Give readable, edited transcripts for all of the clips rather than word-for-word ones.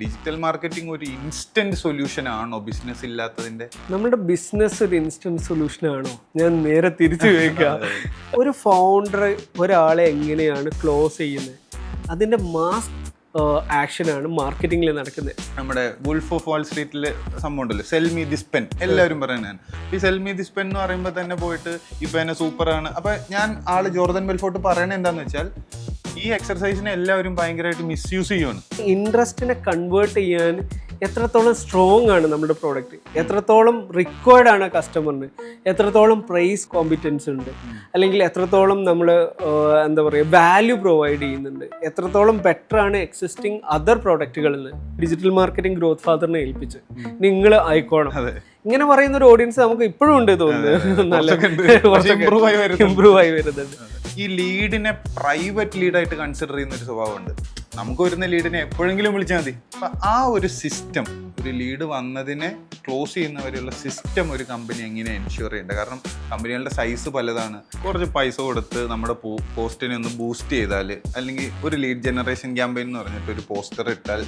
Digital marketing ഒരു instant solution ആണോ business ഇല്ലാത്തതിന്റെ? നമ്മുടെ ബിസിനസ് ഒരു ഇൻസ്റ്റന്റ് സൊല്യൂഷൻ ആണോ? ഞാൻ നേരെ തിരിച്ചു ചോദിക്കാം. ഒരു ഫൗണ്ടർ ഒരാളെ എങ്ങനെയാണ് ക്ലോസ് ചെയ്യുന്നത്, അതിന്റെ മാസ് ആക്ഷനാണ് മാർക്കറ്റിംഗിൽ നടക്കുന്നത്. നമ്മുടെ വുൾഫ് ഓഫ് വാൾ സ്ട്രീറ്റിൽ സംഭവം ഉണ്ടല്ലോ, സെൽ മീ ദിസ് പെൻ, എല്ലാവരും പറയുന്നതാണ്. ഈ സെൽ മീ ദിസ് പെൻ എന്ന് പറയുമ്പോൾ തന്നെ പോയിട്ട് ഈ പേന സൂപ്പറാണ്. അപ്പൊ ഞാൻ ആള് ജോർദൻ ബെൽഫോർട്ട് പറയണത് എന്താന്ന് വെച്ചാൽ, ഈ എക്സർസൈസിനെ എല്ലാവരും ഭയങ്കരമായിട്ട് മിസ്യൂസ് ചെയ്യുകയാണ്. ഇൻട്രസ്റ്റിനെ കൺവേർട്ട് ചെയ്യാൻ എത്രത്തോളം സ്ട്രോങ് ആണ് നമ്മുടെ പ്രോഡക്റ്റ്, എത്രത്തോളം റിക്വയർഡ് ആണ് കസ്റ്റമറിന്, എത്രത്തോളം പ്രൈസ് കോമ്പിറ്റൻസ് ഉണ്ട്, അല്ലെങ്കിൽ എത്രത്തോളം നമ്മൾ എന്താ പറയുക വാല്യൂ പ്രൊവൈഡ് ചെയ്യുന്നുണ്ട്, എത്രത്തോളം ബെറ്റർ ആണ് എക്സിസ്റ്റിംഗ് അതർ പ്രോഡക്റ്റുകളിൽ നിന്ന്. ഡിജിറ്റൽ മാർക്കറ്റിംഗ് ഗ്രോത്ത് ഫാദറിനെ ഏൽപ്പിച്ച് നിങ്ങൾ ആയിക്കോണം ഇങ്ങനെ പറയുന്ന ഒരു ഓഡിയൻസ് നമുക്ക് ഇപ്പോഴും ഉണ്ട് തോന്നുന്നു. നല്ല ഇമ്പ്രൂവ് ആയി വരുന്നുണ്ട്. ഈ ലീഡിനെ പ്രൈവറ്റ് ലീഡായിട്ട് കൺസിഡർ ചെയ്യുന്ന ഒരു സ്വഭാവമുണ്ട്. നമുക്ക് വരുന്ന ലീഡിനെ എപ്പോഴെങ്കിലും വിളിച്ചാൽ മതി. അപ്പൊ ആ ഒരു സിസ്റ്റം, ഒരു ലീഡ് വന്നതിനെ ക്ലോസ് ചെയ്യുന്നവരെയുള്ള സിസ്റ്റം ഒരു കമ്പനി എങ്ങനെ എൻഷുർ ചെയ്യേണ്ടത്? കാരണം കമ്പനികളുടെ സൈസ് പലതാണ്. കുറച്ച് പൈസ കൊടുത്ത് നമ്മുടെ പോസ്റ്റിനെ ഒന്ന് ബൂസ്റ്റ് ചെയ്താൽ, അല്ലെങ്കിൽ ഒരു ലീഡ് ജനറേഷൻ ക്യാമ്പയിൻ എന്ന് പറഞ്ഞിട്ട് ഒരു പോസ്റ്റർ ഇട്ടാൽ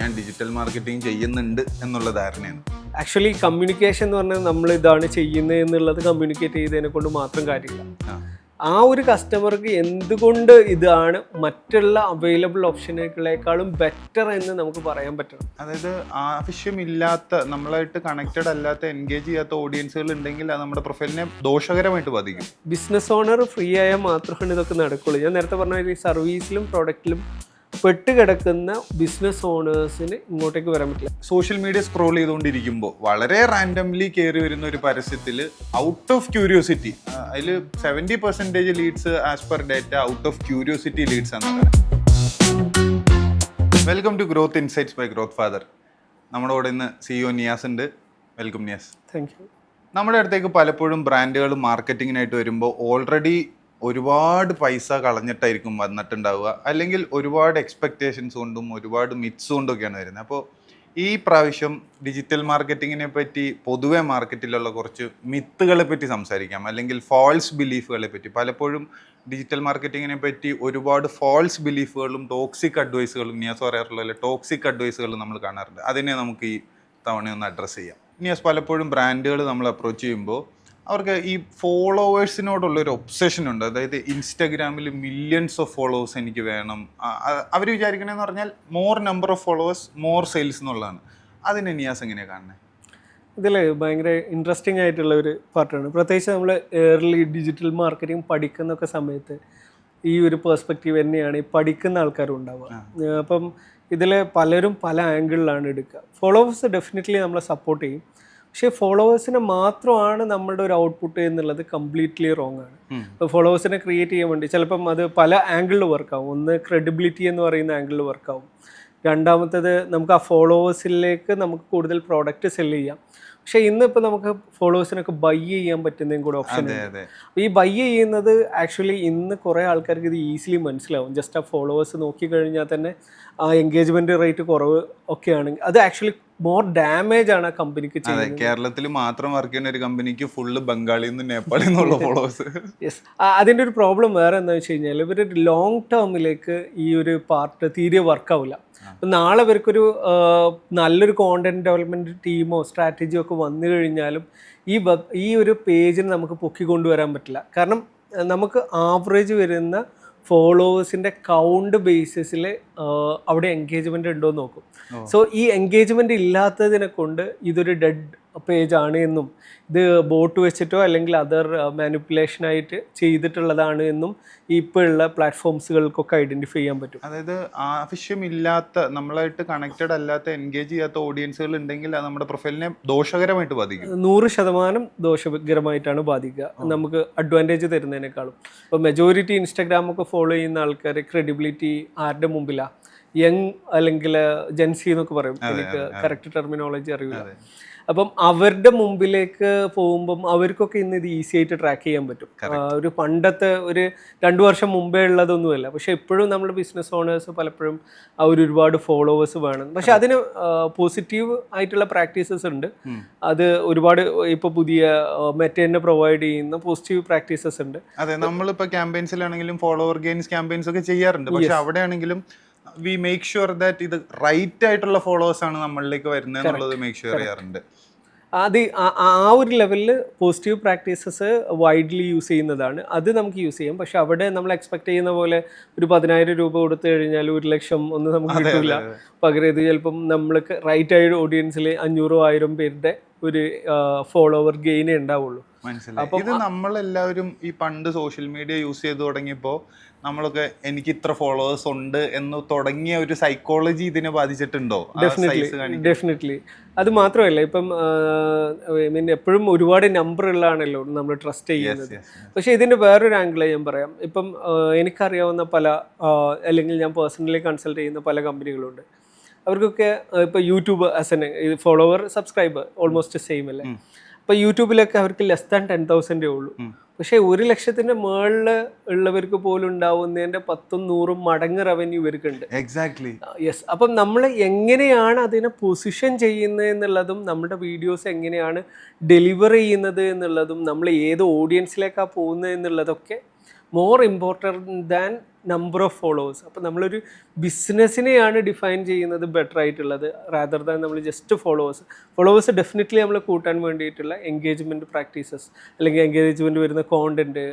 ഞാൻ ഡിജിറ്റൽ മാർക്കറ്റിംഗ് ചെയ്യുന്നുണ്ട് എന്നുള്ള ധാരണയാണ്. ആക്ച്വലി കമ്മ്യൂണിക്കേഷൻ എന്ന് പറഞ്ഞാൽ നമ്മൾ ഇതാണ് ചെയ്യുന്നത് എന്നുള്ളത് കമ്മ്യൂണിക്കേറ്റ് ചെയ്തതിനെ കൊണ്ട് മാത്രം കാര്യമില്ല. ആ ഒരു കസ്റ്റമർക്ക് എന്തുകൊണ്ട് ഇതാണ് മറ്റുള്ള അവൈലബിൾ ഓപ്ഷനുകളെക്കാളും ബെറ്റർ എന്ന് നമുക്ക് പറയാൻ പറ്റണം. അതായത് ആവശ്യമില്ലാത്ത, നമ്മളായിട്ട് കണക്റ്റഡ് അല്ലാത്ത, എൻഗേജ് ചെയ്യാത്ത ഓഡിയൻസുകൾ ഉണ്ടെങ്കിൽ അത് നമ്മുടെ പ്രൊഫൈലിനെ ദോഷകരമായിട്ട് ബാധിക്കും. ബിസിനസ് ഓണർ ഫ്രീ ആയാൽ മാത്രമാണ് ഇതൊക്കെ നടക്കുള്ളൂ. ഞാൻ നേരത്തെ പറഞ്ഞ ഈ സർവീസിലും പ്രൊഡക്റ്റിലും പെട്ടുകിടക്കുന്ന ബിസിനസ് ഓണേഴ്സിന് ഇങ്ങോട്ടേക്ക് വരാൻ പറ്റില്ല. സോഷ്യൽ മീഡിയ സ്ക്രോൾ ചെയ്തുകൊണ്ടിരിക്കുമ്പോൾ വളരെ റാൻഡംലി കയറി വരുന്ന ഒരു പരസ്യത്തിൽ ഔട്ട് ഓഫ് ക്യൂരിയോസിറ്റി, അതിൽ 70% leads as per data out of curiosity leads ആണ്. Welcome to growth insights by growth father. നമ്മുടെ കൂടെ ഇന്ന് CEO നിയാസ് ഉണ്ട്. വെൽക്കം നിയാസ്. Thank you. നമ്മുടെ അടുത്തേക്ക് പലപ്പോഴും ബ്രാൻഡുകൾ മാർക്കറ്റിങ്ങിനായിട്ട് വരുമ്പോൾ ഓൾറെഡി ഒരുപാട് പൈസ കളഞ്ഞിട്ടായിരിക്കും വന്നിട്ടുണ്ടാവുക, അല്ലെങ്കിൽ ഒരുപാട് എക്സ്പെക്റ്റേഷൻസ് കൊണ്ടും ഒരുപാട് മിത്സ് കൊണ്ടൊക്കെയാണ് വരുന്നത്. അപ്പോൾ ഈ പ്രാവശ്യം ഡിജിറ്റൽ മാർക്കറ്റിങ്ങിനെ പറ്റി, പൊതുവെ മാർക്കറ്റിലുള്ള കുറച്ച് മിത്തുകളെ പറ്റി സംസാരിക്കാം, അല്ലെങ്കിൽ ഫാൾസ് ബിലീഫുകളെ പറ്റി. പലപ്പോഴും ഡിജിറ്റൽ മാർക്കറ്റിങ്ങിനെ പറ്റി ഒരുപാട് ഫാൾസ് ബിലീഫുകളും ടോക്സിക് അഡ്വൈസുകളും, നിയാസ് പറയാറുള്ള ടോക്സിക് അഡ്വൈസുകളും നമ്മൾ കാണാറുണ്ട്. അതിനെ നമുക്ക് ഈ തവണ ഒന്ന് അഡ്രസ്സ് ചെയ്യാം. നിയാസ്, പലപ്പോഴും ബ്രാൻഡുകൾ നമ്മൾ അപ്രോച്ച് ചെയ്യുമ്പോൾ അവർക്ക് ഈ ഫോളോവേഴ്സിനോടുള്ളൊരു ഒബ്സഷൻ ഉണ്ട്. അതായത് ഇൻസ്റ്റാഗ്രാമിൽ മില്യൺസ് ഓഫ് ഫോളോവേഴ്സ് എനിക്ക് വേണം. അവർ വിചാരിക്കണമെന്ന് പറഞ്ഞാൽ more number of followers more sales എന്നുള്ളതാണ്. അതിനെ നിയാസ് എങ്ങനെയാണ് കാണുന്നത്? ഇതിൽ ഭയങ്കര ഇൻട്രസ്റ്റിംഗ് ആയിട്ടുള്ള ഒരു പാർട്ടാണ്. പ്രത്യേകിച്ച് നമ്മൾ ഏർലി ഡിജിറ്റൽ മാർക്കറ്റിംഗ് പഠിക്കുന്നൊക്കെ സമയത്ത് ഈ ഒരു പെർസ്പെക്റ്റീവ് തന്നെയാണ് ഈ പഠിക്കുന്ന ആൾക്കാരും ഉണ്ടാവുക. അപ്പം ഇതിൽ പലരും പല ആംഗിളിലാണ് എടുക്കുക. ഫോളോവേഴ്സ് ഡെഫിനറ്റ്ലി നമ്മളെ സപ്പോർട്ട് ചെയ്യും, പക്ഷേ ഫോളോവേഴ്സിനെ മാത്രമാണ് നമ്മളുടെ ഒരു ഔട്ട്പുട്ട് എന്നുള്ളത് കംപ്ലീറ്റ്ലി റോങ് ആണ്. ഇപ്പോൾ ഫോളോവേഴ്സിനെ ക്രിയേറ്റ് ചെയ്യാൻ വേണ്ടി ചിലപ്പം അത് പല ആംഗിളിൽ വർക്കാവും. ഒന്ന് ക്രെഡിബിലിറ്റി എന്ന് പറയുന്ന ആംഗിളിൽ വർക്കാവും. രണ്ടാമത്തേത് നമുക്ക് ആ ഫോളോവേഴ്സിലേക്ക് നമുക്ക് കൂടുതൽ പ്രോഡക്റ്റ് സെല് ചെയ്യാം. പക്ഷേ ഇന്നിപ്പോൾ നമുക്ക് ഫോളോവേഴ്സിനൊക്കെ ബൈ ചെയ്യാൻ പറ്റുന്നതും കൂടെ ഓപ്ഷൻ ഉണ്ട്. അപ്പോൾ ഈ ബൈ ചെയ്യുന്നത് ആക്ച്വലി ഇന്ന് കുറേ ആൾക്കാർക്ക് ഇത് ഈസിലി മനസ്സിലാവും. ജസ്റ്റ് ആ ഫോളോവേഴ്സ് നോക്കിക്കഴിഞ്ഞാൽ തന്നെ ആ എൻഗേജ്മെൻറ്റ് റേറ്റ് കുറവ് ഒക്കെ ആണെങ്കിൽ അത് ആക്ച്വലി മോർ ഡാമേജ് ആണ് ആ കമ്പനിക്ക് ചെയ്യുന്നത്. കേരളത്തിൽ മാത്രം വർക്ക് ചെയ്യുന്ന ഒരു കമ്പനിക്ക് ഫുള്ള് ബംഗാളിൽ നിന്ന് നേപ്പാളിൽ നിന്നുള്ള ഫോളോവേഴ്സ്. യെസ്, അതിൻ്റെ ഒരു പ്രോബ്ലം വേറെ എന്താ വെച്ച് കഴിഞ്ഞാൽ ഇവർ ലോങ് ടേമിലേക്ക് ഈ ഒരു പാർട്ട് തീരെ വർക്കാവില്ല. നാളെ ഇവർക്കൊരു നല്ലൊരു കോണ്ടന്റ് ഡെവലപ്മെൻറ്റ് ടീമോ സ്ട്രാറ്റജിയോ ഒക്കെ വന്നു കഴിഞ്ഞാലും ഈ ഒരു പേജിന് നമുക്ക് പൊക്കിക്കൊണ്ടുവരാൻ പറ്റില്ല. കാരണം നമുക്ക് ആവറേജ് വരുന്ന ഫോളോവേഴ്സിൻ്റെ കൗണ്ട് ബേസിസിൽ അവിടെ എൻഗേജ്മെൻറ്റ് ഉണ്ടോ എന്ന് നോക്കും. സോ ഈ എൻഗേജ്മെൻറ്റ് ഇല്ലാത്തതിനെ കൊണ്ട് ഇതൊരു ഡെഡ് പേജ് ആണ് എന്നും ഇത് ബോട്ട് വെച്ചിട്ടോ അല്ലെങ്കിൽ അതർ മാനിപ്പുലേഷനായിട്ട് ചെയ്തിട്ടുള്ളതാണ് എന്നും ഇപ്പോഴുള്ള പ്ലാറ്റ്ഫോംസുകൾക്കൊക്കെ ഐഡൻറ്റിഫൈ ചെയ്യാൻ പറ്റും. അതായത് ആവശ്യമില്ലാത്ത, നമ്മളായിട്ട് കണക്റ്റഡ് അല്ലാത്ത, എൻഗേജ് ചെയ്യാത്ത ഓഡിയൻസുകൾ ഉണ്ടെങ്കിൽ അത് നമ്മുടെ പ്രൊഫൈലിനെ ദോഷകരമായിട്ട് ബാധിക്കും. 100% ദോഷകരമായിട്ടാണ് ബാധിക്കുക, നമുക്ക് അഡ്വാൻറ്റേജ് തരുന്നതിനേക്കാളും. ഇപ്പോൾ മെജോറിറ്റി ഇൻസ്റ്റാഗ്രാമൊക്കെ ഫോളോ ചെയ്യുന്ന ആൾക്കാർ ക്രെഡിബിലിറ്റി ആരുടെ മുമ്പിലാണ്? യങ് അല്ലെങ്കിൽ ജെൻസി എന്നൊക്കെ പറയും, എനിക്ക് കറക്റ്റ് ടെർമിനോളജി അറിയില്ല. അപ്പം അവരുടെ മുമ്പിലേക്ക് പോകുമ്പം അവർക്കൊക്കെ ഇന്ന് ഇത് ഈസി ആയിട്ട് ട്രാക്ക് ചെയ്യാൻ പറ്റും. ഒരു പണ്ടത്തെ ഒരു 2 വർഷം മുമ്പേ ഉള്ളതൊന്നുമല്ല. പക്ഷെ ഇപ്പോഴും നമ്മുടെ ബിസിനസ് ഓണേഴ്സ് പലപ്പോഴും ഒരുപാട് ഫോളോവേഴ്സ് വേണം. പക്ഷെ അതിന് പോസിറ്റീവ് ആയിട്ടുള്ള പ്രാക്ടീസസ് ഉണ്ട്. അത് ഒരുപാട് ഇപ്പോൾ പുതിയ മെറ്റ തന്നെ പ്രൊവൈഡ് ചെയ്യുന്ന പോസിറ്റീവ് പ്രാക്ടീസസ് ഉണ്ട്. അതെ, നമ്മളിപ്പോൾ ക്യാമ്പയിൻസിലാണെങ്കിലും ഫോളോവർ ഗെയിൻസ് ക്യാമ്പയിൻസ് ഒക്കെ ചെയ്യാറുണ്ട്. പക്ഷെ അവിടെ ആണെങ്കിലും വി മേക്ക് ഷുവർ ദാറ്റ് ഇത് റൈറ്റ് ആയിട്ടുള്ള ഫോളോവേഴ്സ് ആണ് നമ്മളിലേക്ക് വരുന്നത് എന്നുള്ളത് മേക്ക് ഷുവർ ചെയ്യാറുണ്ട്. അത് ആ ഒരു ലെവലിൽ പോസിറ്റീവ് പ്രാക്ടീസസ് വൈഡ്ലി യൂസ് ചെയ്യുന്നതാണ്. അത് നമുക്ക് യൂസ് ചെയ്യാം. പക്ഷെ അവിടെ നമ്മൾ എക്സ്പെക്ട് ചെയ്യുന്ന പോലെ ഒരു 10,000 രൂപ കൊടുത്തു കഴിഞ്ഞാൽ 1,00,000 ഒന്നും നമുക്ക് കിട്ടില്ല. പകരം ഇത് ചിലപ്പം നമ്മൾക്ക് റൈറ്റ് ആയ ഓഡിയൻസിൽ 500,000 പേരുടെ ഒരു ഫോളോവർ ഗെയിനേ ഉണ്ടാവുള്ളൂ. മനസ്സിലായി. ഇത് നമ്മളെല്ലാവരും ഈ പണ്ട് സോഷ്യൽ മീഡിയ യൂസ് ചെയ്ത് തുടങ്ങിയപ്പോൾ നമ്മളൊക്കെ എനിക്ക് ഇത്ര ഫോളോവേഴ്സ് ഉണ്ട് എന്ന് തുടങ്ങിയ ഒരു സൈക്കോളജി ഇതിനെ ബാധിച്ചിട്ടുണ്ടോ? ഡെഫിനറ്റ്ലി. അത് മാത്രമല്ല, ഇപ്പം എപ്പോഴും ഒരുപാട് നമ്പർ ഉള്ളതാണല്ലോ നമ്മൾ ട്രസ്റ്റ് ചെയ്യുന്നത്. പക്ഷേ ഇതിൻ്റെ വേറൊരു ആംഗിൾ ഞാൻ പറയാം. ഇപ്പം എനിക്കറിയാവുന്ന പല അല്ലെങ്കിൽ ഞാൻ പേഴ്സണലി കൺസൾട്ട് ചെയ്യുന്ന പല കമ്പനികളുണ്ട്. അവർക്കൊക്കെ ഇപ്പോൾ YouTube as an follower subscriber almost same അല്ലേ. അപ്പോൾ യൂട്യൂബിലൊക്കെ അവർക്ക് ലെസ് ദാൻ 10,000 ഉള്ളൂ. പക്ഷേ 1,00,000 മുകളിൽ ഉള്ളവർക്ക് പോലും ഉണ്ടാവുന്നതിൻ്റെ 10-100 മടങ്ങ് റവന്യൂ ഇവർക്കുണ്ട്. എക്സാക്ട്ലി. യെസ്. അപ്പം നമ്മൾ എങ്ങനെയാണ് അതിനെ പൊസിഷൻ ചെയ്യുന്നത് എന്നുള്ളതും നമ്മുടെ വീഡിയോസ് എങ്ങനെയാണ് ഡെലിവർ ചെയ്യുന്നത് എന്നുള്ളതും നമ്മൾ ഏത് ഓഡിയൻസിലേക്കാണ് പോകുന്നത് എന്നുള്ളതൊക്കെ more important than number of followers. അപ്പോൾ നമ്മളൊരു ബിസിനസ്സിനെയാണ് ഡിഫൈൻ ചെയ്യുന്നത് ബെറ്റർ ആയിട്ടുള്ളത് റാദർ ദാൻ നമ്മൾ ജസ്റ്റ് ഫോളോവേഴ്സ് ഡെഫിനറ്റ്ലി നമ്മൾ കൂട്ടാൻ വേണ്ടിയിട്ടുള്ള എൻഗേജ്മെൻറ്റ് പ്രാക്ടീസസ് അല്ലെങ്കിൽ എൻഗേജ്മെൻറ്റ് വരുന്ന കോണ്ടൻറ്റ്,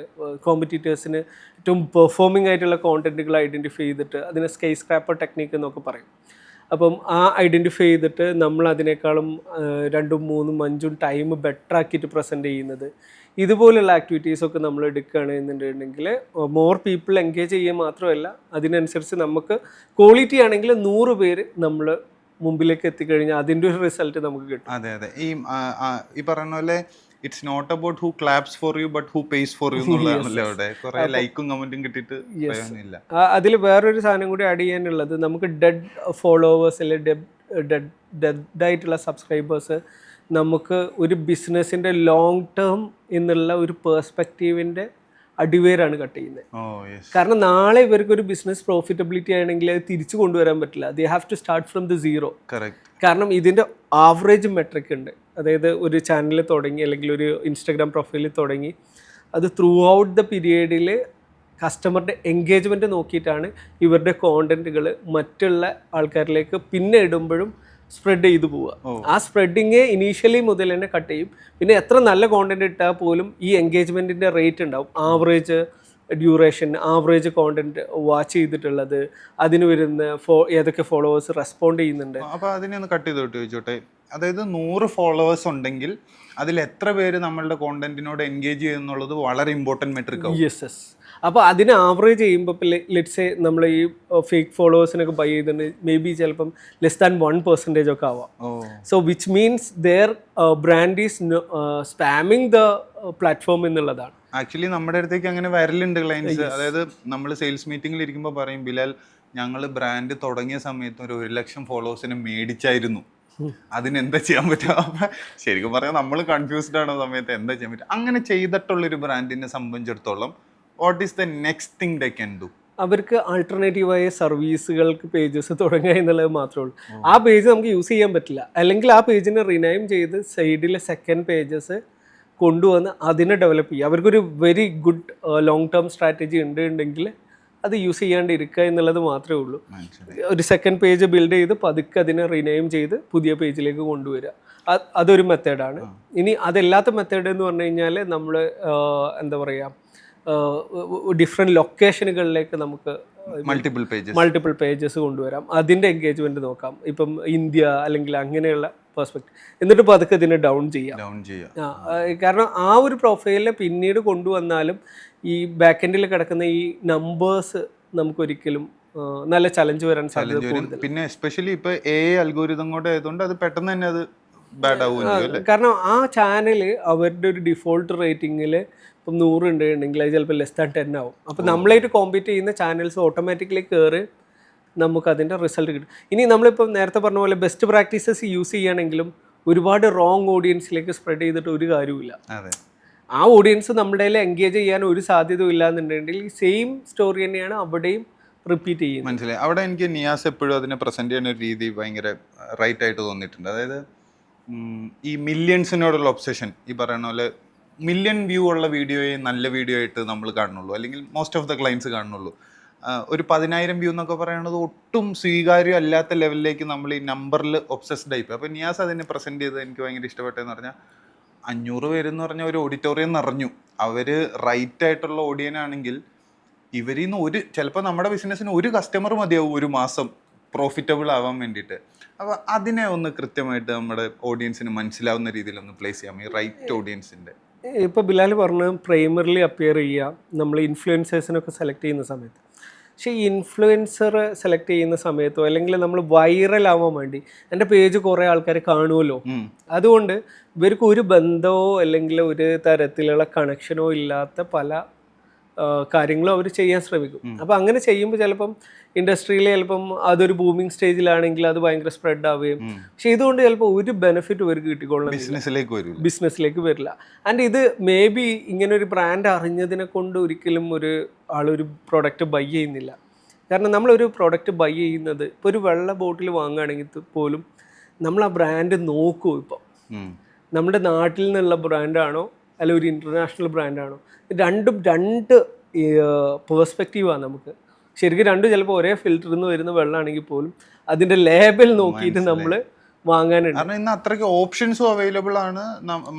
കോമ്പറ്റീറ്റേഴ്സിന് ഏറ്റവും പെർഫോമിംഗ് ആയിട്ടുള്ള കോണ്ടൻറ്റുകൾ ഐഡൻറ്റിഫൈ ചെയ്തിട്ട് അതിനെ സ്കൈ സ്ക്രാപ്പർ ടെക്നിക്ക് എന്നൊക്കെ പറയും. അപ്പം ആ ഐഡൻറ്റിഫൈ ചെയ്തിട്ട് നമ്മൾ അതിനേക്കാളും 2, 3, 5 ടൈം ബെറ്റർ ആക്കിയിട്ട് പ്രസൻറ്റ് ചെയ്യുന്നത്, ഇതുപോലുള്ള ആക്ടിവിറ്റീസൊക്കെ നമ്മൾ എടുക്കുകയാണ് എന്നുണ്ടെങ്കിൽ മോർ പീപ്പിൾ എൻഗേജ് ചെയ്യുക മാത്രമല്ല, അതിനനുസരിച്ച് നമുക്ക് ക്വാളിറ്റി ആണെങ്കിൽ 100 പേര് നമ്മൾ മുമ്പിലേക്ക് എത്തിക്കഴിഞ്ഞാൽ അതിൻ്റെ ഒരു റിസൾട്ട് നമുക്ക് കിട്ടും. അതെ അതെ. ഈ പറയുന്ന പോലെ it's not about who claps for you but who pays for you എന്നുള്ളതാണല്ലോ അവിടെ. കുറെ ലൈക്കും കമന്റും കിട്ടിയിട്ട് പ്രയോജനമില്ല. അതിൽ വേറൊരു സാധനം കൂടി ആഡ് ചെയ്യാനുള്ളത്, നമുക്ക് ഡെഡ് ഫോളോവേഴ്സ് അല്ലെങ്കിൽ ഡെഡായിട്ടുള്ള സബ്സ്ക്രൈബേഴ്സ് നമുക്ക് ഒരു ബിസിനസ്സിൻ്റെ ലോങ് ടേം എന്നുള്ള ഒരു പേഴ്സ്പെക്റ്റീവിൻ്റെ അടിവേരാണ് കട്ട് ചെയ്യുന്നത്. കാരണം നാളെ ഇവർക്കൊരു ബിസിനസ് പ്രോഫിറ്റബിലിറ്റി ആണെങ്കിൽ അത് തിരിച്ചു കൊണ്ടുവരാൻ പറ്റില്ല. They have to start from the zero. കാരണം ഇതിൻ്റെ ആവറേജ് മെട്രിക് ഉണ്ട്. അതായത് ഒരു ചാനൽ തുടങ്ങി അല്ലെങ്കിൽ ഒരു ഇൻസ്റ്റാഗ്രാം പ്രൊഫൈലിൽ തുടങ്ങി അത് ത്രൂ ഔട്ട് ദ പീരിയഡിൽ കസ്റ്റമറുടെ എൻഗേജ്മെൻറ്റ് നോക്കിയിട്ടാണ് ഇവരുടെ കോണ്ടൻറ്റുകൾ മറ്റുള്ള ആൾക്കാരിലേക്ക് പിന്നെ ഇടുമ്പോഴും സ്പ്രെഡ് ചെയ്തു പോവുക. ആ സ്പ്രെഡിങ് ഇനീഷ്യലി മുതൽ തന്നെ കട്ട് ചെയ്യും. പിന്നെ എത്ര നല്ല കോണ്ടന്റ് ഇട്ടാൽ പോലും ഈ എൻഗേജ്മെൻറ്റിൻ്റെ റേറ്റ് ഉണ്ടാവും. Average duration, average content watch ചെയ്തിട്ടുള്ളത്, അതിന് വരുന്ന ഏതൊക്കെ ഫോളോവേഴ്സ് റെസ്പോണ്ട് ചെയ്യുന്നുണ്ട്. അപ്പോൾ അതിനെ ഒന്ന് കട്ട് ചെയ്തോട്ട് ചോദിച്ചോട്ടെ. അതായത് 100 ഫോളോവേഴ്സ് ഉണ്ടെങ്കിൽ അതിൽ എത്ര പേര് നമ്മളുടെ കോണ്ടന്റിനോട് എൻഗേജ് ചെയ്യുന്നുള്ളത് വളരെ ഇമ്പോർട്ടൻറ്റ് മെട്രിക് ആവും. യെസ്. അപ്പോൾ അതിന് ആവറേജ് ചെയ്യുമ്പോൾ ലെറ്റ്സ് സേ നമ്മൾ ഈ ഫേക്ക് ഫോളോവേഴ്സിനൊക്കെ ബൈ ചെയ്തിട്ടുണ്ട് മേ ബി ചിലപ്പം ലെസ് ദാൻ 1% ഒക്കെ ആവാം. So which means their brand is spamming the platform എന്നുള്ളതാണ്. ആക്ച്വലി നമ്മുടെ അടുത്തേക്ക് അങ്ങനെ വരലുണ്ട് ക്ലയൻസ്. അതായത് നമ്മൾ സെയിൽസ് മീറ്റിംഗിൽ ഇരിക്കുമ്പോൾ പറയും, ബിലാൽ ഞങ്ങൾ ബ്രാൻഡ് തുടങ്ങിയ സമയത്ത് ഒരു 1,00,000 ഫോളോവേഴ്സിനെ മേടിച്ചായിരുന്നു, അതിനെന്താ ചെയ്യാൻ പറ്റുക? അപ്പം ശരിക്കും പറയാം നമ്മൾ കൺഫ്യൂസ്ഡ് ആണ് സമയത്ത് എന്താ ചെയ്യാൻ പറ്റുക. അങ്ങനെ ചെയ്തിട്ടുള്ളൊരു ബ്രാൻഡിനെ സംബന്ധിച്ചിടത്തോളം what is the next thing they can do? അവർക്ക് ആൾട്ടർനേറ്റീവായ സർവീസുകൾക്ക് പേജസ് തുടങ്ങുക എന്നുള്ളത് മാത്രമേ ഉള്ളൂ. ആ പേജ് നമുക്ക് യൂസ് ചെയ്യാൻ പറ്റില്ല. അല്ലെങ്കിൽ ആ പേജിനെ റിനൈം ചെയ്ത് സൈഡിലെ സെക്കൻഡ് പേജസ് കൊണ്ടുവന്ന് അതിനെ ഡെവലപ്പ് ചെയ്യുക. അവർക്കൊരു very good long term strategy ഉണ്ടെങ്കിൽ അത് യൂസ് ചെയ്യാണ്ട് ഇരിക്കുക എന്നുള്ളത് മാത്രമേ ഉള്ളൂ. ഒരു സെക്കൻഡ് പേജ് ബിൽഡ് ചെയ്ത് പതുക്കെ അതിനെ റിനെയിം ചെയ്ത് പുതിയ പേജിലേക്ക് കൊണ്ടുവരിക, അതൊരു മെത്തേഡാണ്. ഇനി അതല്ലാത്ത മെത്തേഡ് എന്ന് പറഞ്ഞു കഴിഞ്ഞാൽ നമ്മൾ എന്താ പറയുക, ഡിഫറെൻറ്റ് ലൊക്കേഷനുകളിലേക്ക് നമുക്ക് മൾട്ടിപ്പിൾ പേജസ് കൊണ്ടുവരാം. അതിൻ്റെ എൻഗേജ്മെൻറ്റ് നോക്കാം. ഇപ്പം ഇന്ത്യ അല്ലെങ്കിൽ അങ്ങനെയുള്ള പെർസ്പെക്റ്റീവ്, എന്നിട്ട് പതുക്കെ ഇതിനെ ഡൗൺ ചെയ്യാം. കാരണം ആ ഒരു പ്രൊഫൈലിനെ പിന്നീട് കൊണ്ടുവന്നാലും ഈ ബാക്ക് എൻഡിൽ കിടക്കുന്ന ഈ നമ്പേഴ്സ് നമുക്കൊരിക്കലും നല്ല ചലഞ്ച് വരാൻ സാധ്യത. പിന്നെ എസ്പെഷ്യലി ഇപ്പോൾ AI അൽഗോരിതം കൂടെ ആയതുകൊണ്ട് അത് പെട്ടെന്ന് തന്നെ അത് ബാഡ് ആവും. കാരണം ആ ചാനൽ അവരുടെ ഒരു ഡിഫോൾട്ട് റേറ്റിങ്ങിൽ ഇപ്പം 100 ഉണ്ടെങ്കിൽ അത് ചിലപ്പോൾ ലെസ് ദാൻ 10 ആവും. അപ്പോൾ നമ്മളായിട്ട് കോമ്പീറ്റ് ചെയ്യുന്ന ചാനൽസ് ഓട്ടോമാറ്റിക്കലി കയറി നമുക്കതിൻ്റെ റിസൾട്ട് കിട്ടും. ഇനി നമ്മളിപ്പോൾ നേരത്തെ പറഞ്ഞ പോലെ ബെസ്റ്റ് പ്രാക്ടീസസ് യൂസ് ചെയ്യുകയാണെങ്കിലും ഒരുപാട് റോങ് ഓഡിയൻസിലേക്ക് സ്പ്രെഡ് ചെയ്തിട്ട് ഒരു കാര്യമില്ല. ആ ഓഡിയൻസ് നമ്മുടെ എൻഗേജ് ചെയ്യാൻ ഒരു സാധ്യതയും ഇല്ല എന്നുണ്ടെങ്കിൽ സെയിം സ്റ്റോറി തന്നെയാണ് അവിടെയും റിപ്പീറ്റ് ചെയ്യുന്നത്. മനസ്സിലായി. അവിടെ എനിക്ക് നിയാസ് എപ്പോഴും അതിനെ പ്രസൻറ്റ് ചെയ്യുന്ന ഒരു രീതി ഭയങ്കര റൈറ്റ് ആയിട്ട് തോന്നിയിട്ടുണ്ട്. അതായത് ഈ മില്യൺസിനോടുള്ള ഒബ്സെഷൻ, ഈ പറയുന്ന പോലെ മില്യൺ വ്യൂ ഉള്ള വീഡിയോയെ നല്ല വീഡിയോ ആയിട്ട് നമ്മൾ കാണുന്നുള്ളൂ, അല്ലെങ്കിൽ മോസ്റ്റ് ഓഫ് ദ ക്ലയൻസ് കാണുന്നുള്ളൂ. ഒരു 10,000 വ്യൂ എന്നൊക്കെ പറയുന്നത് ഒട്ടും സ്വീകാര്യം അല്ലാത്ത ലെവലിലേക്ക് നമ്മൾ ഈ നമ്പറിൽ ഒബ്സസ്ഡ് ആയിപ്പോയി. അപ്പോൾ നിയാസ് അതിനെ പ്രസൻറ്റ് ചെയ്ത് എനിക്ക് ഭയങ്കര ഇഷ്ടപ്പെട്ടതെന്ന് പറഞ്ഞാൽ 500 പേരെന്ന് പറഞ്ഞാൽ ഒരു ഓഡിറ്റോറിയം നിറഞ്ഞു. അവർ റൈറ്റ് ആയിട്ടുള്ള ഓഡിയൻ ആണെങ്കിൽ ഇവരിൽ നിന്ന് ചിലപ്പോൾ നമ്മുടെ ബിസിനസ്സിന് ഒരു കസ്റ്റമർ മതിയാവും ഒരു മാസം പ്രോഫിറ്റബിൾ ആവാൻ വേണ്ടിയിട്ട്. അപ്പോൾ അതിനെ ഒന്ന് കൃത്യമായിട്ട് നമ്മുടെ ഓഡിയൻസിന് മനസ്സിലാവുന്ന രീതിയിൽ ഒന്ന് പ്ലേസ് ചെയ്യാം, ഈ റൈറ്റ് ഓഡിയൻസിൻ്റെ. ഇപ്പോൾ ബിലാൽ പറഞ്ഞു പ്രൈമറിലി അപ്പിയർ ചെയ്യുക നമ്മൾ ഇൻഫ്ലുവൻസേഴ്സിനൊക്കെ സെലക്ട് ചെയ്യുന്ന സമയത്ത്. പക്ഷേ ഈ ഇൻഫ്ലുവൻസർ സെലക്ട് ചെയ്യുന്ന സമയത്തോ അല്ലെങ്കിൽ നമ്മൾ വൈറൽ ആവാൻ വേണ്ടി എൻ്റെ പേജ് കുറേ ആൾക്കാർ കാണുമല്ലോ, അതുകൊണ്ട് ഇവർക്ക് ഒരു ബന്ധമോ അല്ലെങ്കിൽ ഒരു തരത്തിലുള്ള കണക്ഷനോ ഇല്ലാത്ത പല കാര്യങ്ങളും അവർ ചെയ്യാൻ ശ്രമിക്കും. അപ്പോൾ അങ്ങനെ ചെയ്യുമ്പോൾ ചിലപ്പം ഇൻഡസ്ട്രിയിൽ ചിലപ്പം അതൊരു ബൂമിങ് സ്റ്റേജിലാണെങ്കിൽ അത് ഭയങ്കര സ്പ്രെഡ് ആവുകയും, പക്ഷെ ഇതുകൊണ്ട് ചിലപ്പോൾ ഒരു ബെനിഫിറ്റ് ഇവർക്ക് കിട്ടിക്കൊള്ളണം, ബിസിനസ്സിലേക്ക് വരില്ല. ആൻഡ് ഇത് മേ ബി ഇങ്ങനെ ഒരു ബ്രാൻഡ് അറിഞ്ഞതിനെ കൊണ്ട് ഒരിക്കലും ഒരു ആളൊരു പ്രൊഡക്റ്റ് ബൈ ചെയ്യുന്നില്ല. കാരണം നമ്മളൊരു പ്രൊഡക്റ്റ് ബൈ ചെയ്യുന്നത് ഇപ്പോൾ ഒരു വെള്ള ബോട്ടിൽ വാങ്ങുകയാണെങ്കിൽ പോലും നമ്മൾ ആ ബ്രാൻഡ് നോക്കൂ. ഇപ്പോൾ നമ്മുടെ നാട്ടിൽ നിന്നുള്ള ബ്രാൻഡാണോ അല്ല ഒരു ഇൻ്റർനാഷണൽ ബ്രാൻഡാണോ, രണ്ട് പേഴ്സ്പെക്റ്റീവാണ് നമുക്ക്. ശരിക്കും രണ്ടും ചിലപ്പോൾ ഒരേ ഫിൽറ്ററിൽ നിന്ന് വരുന്ന വെള്ളമാണെങ്കിൽ പോലും അതിൻ്റെ ലേബൽ നോക്കിയിട്ട് നമ്മൾ വാങ്ങാനുണ്ട്. കാരണം ഇന്ന് അത്രയ്ക്ക് ഓപ്ഷൻസും അവൈലബിൾ ആണ്.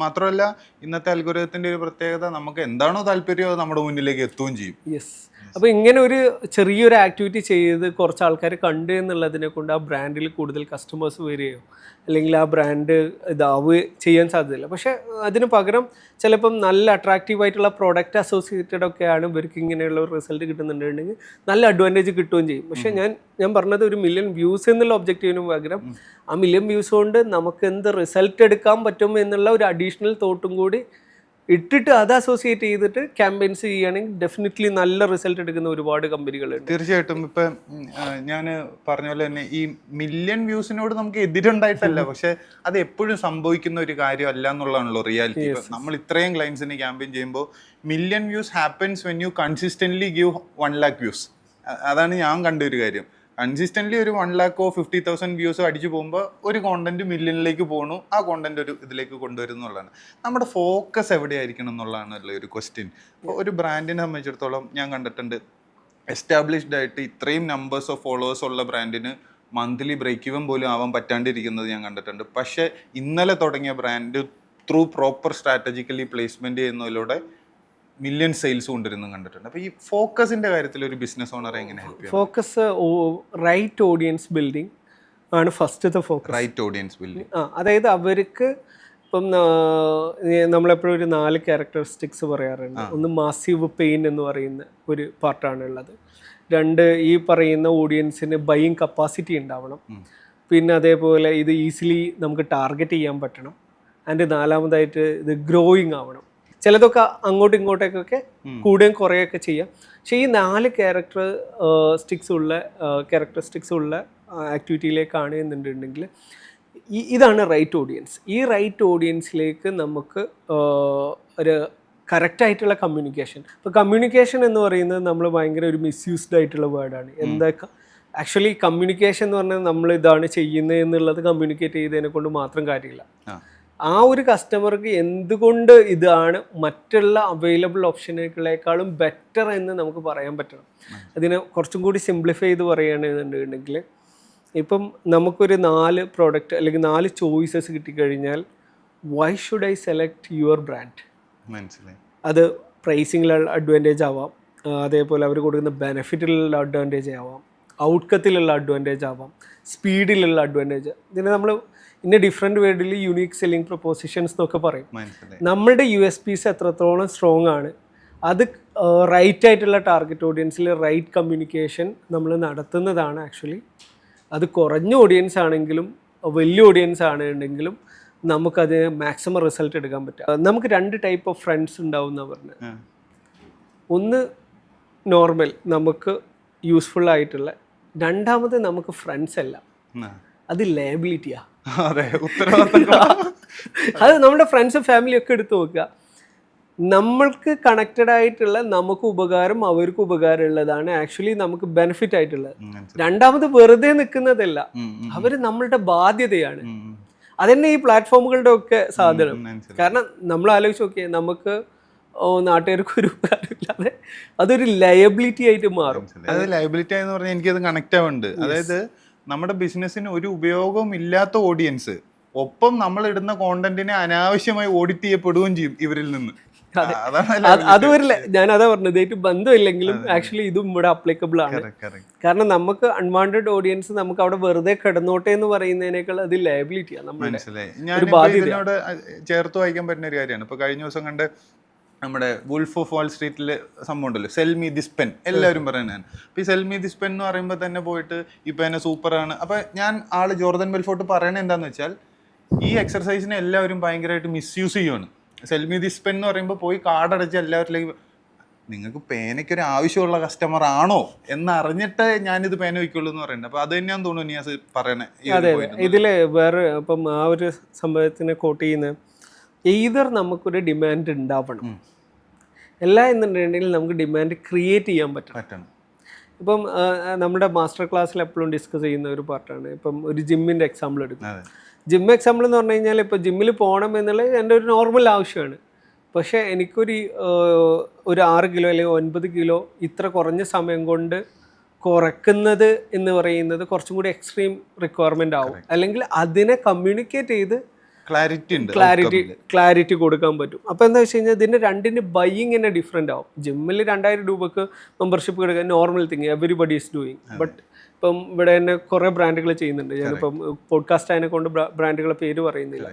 മാത്രമല്ല ഇന്നത്തെ അൽഗോരിതത്തിൻ്റെ ഒരു പ്രത്യേകത, നമുക്ക് എന്താണോ താല്പര്യം അത് നമ്മുടെ മുന്നിലേക്ക് എത്തുകയും ചെയ്യും. യെസ്. അപ്പോൾ ഇങ്ങനെ ഒരു ചെറിയൊരു ആക്ടിവിറ്റി ചെയ്ത് കുറച്ച് ആൾക്കാർ കണ്ടു എന്നുള്ളതിനെ കൊണ്ട് ആ ബ്രാൻഡിൽ കൂടുതൽ കസ്റ്റമേഴ്സ് വരികയോ അല്ലെങ്കിൽ ആ ബ്രാൻഡ് ഇതാവുകയോ ചെയ്യാൻ സാധ്യതയില്ല. പക്ഷേ അതിന് പകരം ചിലപ്പം നല്ല അട്രാക്റ്റീവായിട്ടുള്ള പ്രോഡക്റ്റ് അസോസിയേറ്റഡ് ഒക്കെയാണ് ഇവർക്ക് ഇങ്ങനെയുള്ള ഒരു റിസൾട്ട് കിട്ടുന്നുണ്ടെങ്കിൽ നല്ല അഡ്വാൻറ്റേജ് കിട്ടുകയും ചെയ്യും. പക്ഷേ ഞാൻ പറഞ്ഞത് ഒരു 1 മില്യൺ വ്യൂസ് എന്നുള്ള ഒബ്ജക്റ്റീവിന് പകരം ആ 1 മില്യൺ വ്യൂസ് കൊണ്ട് നമുക്ക് എന്ത് റിസൾട്ട് എടുക്കാൻ പറ്റും എന്നുള്ള ഒരു അഡീഷണൽ തോട്ടും കൂടി ഇട്ടിട്ട് അത് അസോസിയേറ്റ് ചെയ്തിട്ട് ക്യാമ്പയിൻസ് ചെയ്യുകയാണെങ്കിൽ ഡെഫിനറ്റ്ലി നല്ല റിസൾട്ട് എടുക്കുന്ന ഒരുപാട് കമ്പനികളുണ്ട്. തീർച്ചയായിട്ടും. ഇപ്പം ഞാൻ പറഞ്ഞ പോലെ തന്നെ ഈ 1 മില്യൺ വ്യൂസിനോട് നമുക്ക് എതിരുണ്ടായിട്ടല്ല, പക്ഷെ അത് എപ്പോഴും സംഭവിക്കുന്ന ഒരു കാര്യമല്ല എന്നുള്ളതാണല്ലോ റിയാലിറ്റി. നമ്മൾ ഇത്രയും ക്ലയൻസിന് ക്യാമ്പയിൻ ചെയ്യുമ്പോൾ 1 million views happens when you consistently give 1 lakh views. അതാണ് ഞാൻ കണ്ട ഒരു കാര്യം. കൺസിസ്റ്റൻ്റ്ലി ഒരു 1 lakh 50,000 വ്യൂസ് അടിച്ചു പോകുമ്പോൾ ഒരു കോണ്ടന്റ് 1 മില്യണിലേക്ക് പോകണു, ആ കോണ്ടന്റ് ഒരു ഇതിലേക്ക് കൊണ്ടുവരുന്നുള്ളതാണ്. നമ്മുടെ ഫോക്കസ് എവിടെയായിരിക്കണം എന്നുള്ളതാണല്ലോ ഒരു ക്വസ്റ്റ്യൻ. അപ്പോൾ ഒരു ബ്രാൻഡിനെ സംബന്ധിച്ചിടത്തോളം ഞാൻ കണ്ടിട്ടുണ്ട്, എസ്റ്റാബ്ലിഷ്ഡ് ആയിട്ട് ഇത്രയും നമ്പേഴ്സ് ഓഫ് ഫോളോവേഴ്സ് ഉള്ള ബ്രാൻഡിന് മന്ത്ലി ബ്രേക്ക് ഈവൻ പോലും ആവാൻ പറ്റാണ്ടിരിക്കുന്നത് ഞാൻ കണ്ടിട്ടുണ്ട്. പക്ഷേ ഇന്നലെ തുടങ്ങിയ brand through proper strategically placement ചെയ്യുന്നതിലൂടെ 1 മില്യൺ സെയിൽസ് കൊണ്ടുവരുന്നു കണ്ടിട്ടുണ്ട്. അപ്പോൾ ഈ ഫോക്കസിന്റെ കാര്യത്തിൽ ഒരു ബിസിനസ് ഓണറെ എങ്ങനെ ഹെൽപ്പ് ചെയ്യും? ഫോക്കസ് റൈറ്റ് ഓഡിയൻസ് ബിൽഡിംഗ് ആണ് ഫസ്റ്റത്തെ ഫോക്കസ്. Right audience building. അതായത് അവർക്ക് ഇപ്പം നമ്മളെപ്പോഴും ഒരു 4 ക്യാരക്ടറിസ്റ്റിക്സ് പറയാറുണ്ട്. ഒന്ന് മാസീവ് പെയിൻ എന്ന് പറയുന്ന ഒരു പാർട്ടാണുള്ളത്. 2 ഈ പറയുന്ന ഓഡിയൻസിന് ബൈയിങ് കപ്പാസിറ്റി ഉണ്ടാവണം. പിന്നെ അതേപോലെ ഇത് ഈസിലി നമുക്ക് ടാർഗറ്റ് ചെയ്യാൻ പറ്റണം. ആൻഡ് 4മതായിട്ട് ഇത് ഗ്രോയിങ് ആവണം. ചിലതൊക്കെ അങ്ങോട്ടും ഇങ്ങോട്ടേക്കൊക്കെ കൂടുകയും കുറയുകയൊക്കെ ചെയ്യാം. പക്ഷേ ഈ 4 ക്യാരക്ടറിസ്റ്റിക്സ് ഉള്ള ആക്ടിവിറ്റിയിലേക്കാണ് എന്നുണ്ടെങ്കിൽ ഇതാണ് റൈറ്റ് ഓഡിയൻസ്. ഈ റൈറ്റ് ഓഡിയൻസിലേക്ക് നമുക്ക് ഒരു കറക്റ്റായിട്ടുള്ള കമ്മ്യൂണിക്കേഷൻ. ഇപ്പോൾ കമ്മ്യൂണിക്കേഷൻ എന്ന് പറയുന്നത് നമ്മൾ ഭയങ്കര ഒരു മിസ്യൂസ്ഡ് ആയിട്ടുള്ള വേർഡാണ്. എന്താ ആക്ച്വലി കമ്മ്യൂണിക്കേഷൻ എന്ന് പറഞ്ഞാൽ നമ്മൾ ഇതാണ് ചെയ്യുന്നത് എന്നുള്ളത് കമ്മ്യൂണിക്കേറ്റ് ചെയ്തതിനെ കൊണ്ട് മാത്രം കാര്യമില്ല. ആ ഒരു കസ്റ്റമർക്ക് എന്തുകൊണ്ട് ഇതാണ് മറ്റുള്ള അവൈലബിൾ ഓപ്ഷനുകളെക്കാളും ബെറ്റർ എന്ന് നമുക്ക് പറയാൻ പറ്റണം. അതിനെ കുറച്ചും കൂടി സിംപ്ലിഫൈ ചെയ്ത് പറയുകയാണെന്നുണ്ടെങ്കിൽ ഇപ്പം നമുക്കൊരു 4 പ്രോഡക്റ്റ് അല്ലെങ്കിൽ 4 ചോയ്സസ് കിട്ടിക്കഴിഞ്ഞാൽ why should I select your brand? മനസ്സിലായി. അത് പ്രൈസിങ്ങിലുള്ള അഡ്വാൻറ്റേജ് ആവാം, അതേപോലെ അവർ കൊടുക്കുന്ന ബെനിഫിറ്റിലുള്ള അഡ്വാൻറ്റേജ് ആവാം, ഔട്ട്കത്തിലുള്ള അഡ്വാൻറ്റേജ് ആവാം, സ്പീഡിലുള്ള അഡ്വാൻറ്റേജ്. ഇതിനെ നമ്മൾ ഡിഫറെൻറ്റ് വേർഡിൽ യുണീക്ക് സെല്ലിംഗ് പ്രൊപ്പോസിഷൻസ് എന്നൊക്കെ പറയും. നമ്മളുടെ USPs എത്രത്തോളം സ്ട്രോങ് ആണ്, അത് റൈറ്റ് ആയിട്ടുള്ള ടാർഗറ്റ് ഓഡിയൻസിൽ റൈറ്റ് കമ്മ്യൂണിക്കേഷൻ നമ്മൾ നടത്തുന്നതാണ് ആക്ച്വലി. അത് കുറഞ്ഞ ഓഡിയൻസ് ആണെങ്കിലും വലിയ ഓഡിയൻസ് ആണെന്നുണ്ടെങ്കിലും നമുക്കത് മാക്സിമം റിസൾട്ട് എടുക്കാൻ പറ്റും. നമുക്ക് 2 ടൈപ്പ് ഓഫ് ഫ്രണ്ട്സ് ഉണ്ടാവും എന്നാണ് പറഞ്ഞത്. ഒന്ന് നോർമൽ നമുക്ക് യൂസ്ഫുൾ ആയിട്ടുള്ള, രണ്ടാമത് നമുക്ക് ഫ്രണ്ട്സ് അല്ല, അത് ലയബിലിറ്റിയാ. അത് നമ്മുടെ ഫ്രണ്ട്സും ഫാമിലിയും ഒക്കെ എടുത്തു നോക്കുക. നമ്മൾക്ക് കണക്റ്റഡ് ആയിട്ടുള്ള നമുക്ക് ഉപകാരം അവർക്ക് ഉപകാരം ഉള്ളതാണ് ആക്ച്വലി നമുക്ക് ബെനിഫിറ്റ് ആയിട്ടുള്ളത്. രണ്ടാമത് വെറുതെ നിൽക്കുന്നതല്ല, അവര് നമ്മളുടെ ബാധ്യതയാണ്. അതന്നെ ഈ പ്ലാറ്റ്ഫോമുകളുടെ ഒക്കെ സാധനം. കാരണം നമ്മൾ ആലോചിച്ച് നോക്കിയാൽ നമുക്ക് നാട്ടുകാർക്ക് ഒരു ഉപകാരമില്ലാതെ അതൊരു ലയബിലിറ്റി ആയിട്ട് മാറും. അത് ലയബിലിറ്റി എന്ന് പറഞ്ഞാൽ എനിക്കത് കണക്ട് ആവുന്നുണ്ട്. അതായത് നമ്മുടെ ബിസിനസ്സിന് ഒരു ഉപയോഗവും ഇല്ലാത്ത ഓഡിയൻസ് ഒപ്പം നമ്മൾ ഇടുന്ന കോണ്ടന്റിനെ അനാവശ്യമായി ഓഡിറ്റ് ചെയ്യപ്പെടുകയും ചെയ്യും ഇവരിൽ നിന്ന്. അതുവരില്ല, ഞാൻ അതാ പറഞ്ഞത്, ഇതായിട്ട് ബന്ധമില്ലെങ്കിലും ആക്ച്വലി ഇതും ഇവിടെ അപ്ലിക്കബിൾ ആണ്. കാരണം നമുക്ക് അൺവാണ്ടഡ് ഓഡിയൻസ് നമുക്ക് അവിടെ വെറുതെ കിടന്നോട്ടെ എന്ന് പറയുന്നതിനേക്കാൾ അത് ലയബിലിറ്റിയാണ്. മനസ്സിലായി. ഞാൻ ഇതിനോട് ചേർത്ത് വായിക്കാൻ പറ്റുന്ന ഒരു കാര്യമാണ്. ഇപ്പൊ കഴിഞ്ഞ ദിവസം കണ്ട് നമ്മുടെ വുൾഫ് ഓഫ് വാൾ സ്ട്രീറ്റിൽ സംഭവം ഉണ്ടല്ലോ, സെൽമി ദിസ് പെൻ, എല്ലാവരും പറയുന്നതാണ്. അപ്പോൾ ഈ സെൽമി ദിസ് പെൻ എന്ന് പറയുമ്പോൾ തന്നെ പോയിട്ട് ഈ പേന സൂപ്പറാണ്. അപ്പോൾ ഞാൻ ജോർദൻ ബെൽഫോർട്ട് പറയണത് എന്താണെന്ന് വെച്ചാൽ ഈ എക്സർസൈസിനെ എല്ലാവരും ഭയങ്കരമായിട്ട് മിസ്യൂസ് ചെയ്യുവാണ്. സെൽമി ദിസ് പെൻ എന്ന് പറയുമ്പോൾ പോയി കാർഡടച്ച് എല്ലാവരിലേക്ക് നിങ്ങൾക്ക് പേനയ്ക്കൊരു ആവശ്യമുള്ള കസ്റ്റമർ ആണോ എന്നറിഞ്ഞിട്ട് ഞാനിത് പേന വയ്ക്കുള്ളൂ എന്ന് പറയുന്നത്. അപ്പോൾ അത് തന്നെയാന്ന് തോന്നുന്നു നിയാസ് പറയണേ. അതെ, ഇതിൽ വേറെ ഇപ്പം ആ ഒരു സംഭവത്തിനെ കോട്ട് ചെയ്യുന്ന എയ്തർ നമുക്കൊരു ഡിമാൻഡ് ഉണ്ടാവണം, അല്ല എന്നുണ്ടെങ്കിൽ നമുക്ക് ഡിമാൻഡ് ക്രിയേറ്റ് ചെയ്യാൻ പറ്റണം. ഇപ്പം നമ്മുടെ മാസ്റ്റർ ക്ലാസ്സിൽ എപ്പോഴും ഡിസ്കസ് ചെയ്യുന്ന ഒരു പാർട്ടാണ്. ഇപ്പം ഒരു ജിമ്മിൻ്റെ എക്സാമ്പിൾ എടുക്കും. ജിം എക്സാമ്പിൾ എന്ന് പറഞ്ഞു കഴിഞ്ഞാൽ ഇപ്പോൾ ജിമ്മിൽ പോകണം എന്നുള്ളത് എൻ്റെ ഒരു നോർമൽ ആവശ്യമാണ്. പക്ഷേ എനിക്കൊരു 6 കിലോ അല്ലെങ്കിൽ 9 കിലോ ഇത്ര കുറഞ്ഞ സമയം കൊണ്ട് കുറയ്ക്കുന്നത് എന്ന് പറയുന്നത് കുറച്ചും കൂടി എക്സ്ട്രീം റിക്വയർമെൻ്റ് ആവും. അല്ലെങ്കിൽ അതിനെ കമ്മ്യൂണിക്കേറ്റ് ചെയ്ത് ക്ലാരിറ്റി കൊടുക്കാൻ പറ്റും. അപ്പോൾ എന്താ വെച്ച് കഴിഞ്ഞാൽ ഇതിൻ്റെ രണ്ടിൻ്റെ ബൈയിങ് തന്നെ ഡിഫറെൻ്റ് ആവും. ജിമ്മിൽ 2000 രൂപക്ക് മെമ്പർഷിപ്പ് എടുക്കാൻ normal thing everybody is doing. But ഇപ്പം ഇവിടെ തന്നെ കുറേ ബ്രാൻഡുകൾ ചെയ്യുന്നുണ്ട്. ഞാനിപ്പം പോഡ്കാസ്റ്റ് അതിനെ കൊണ്ട് ബ്രാൻഡുകളുടെ പേര് പറയുന്നില്ല.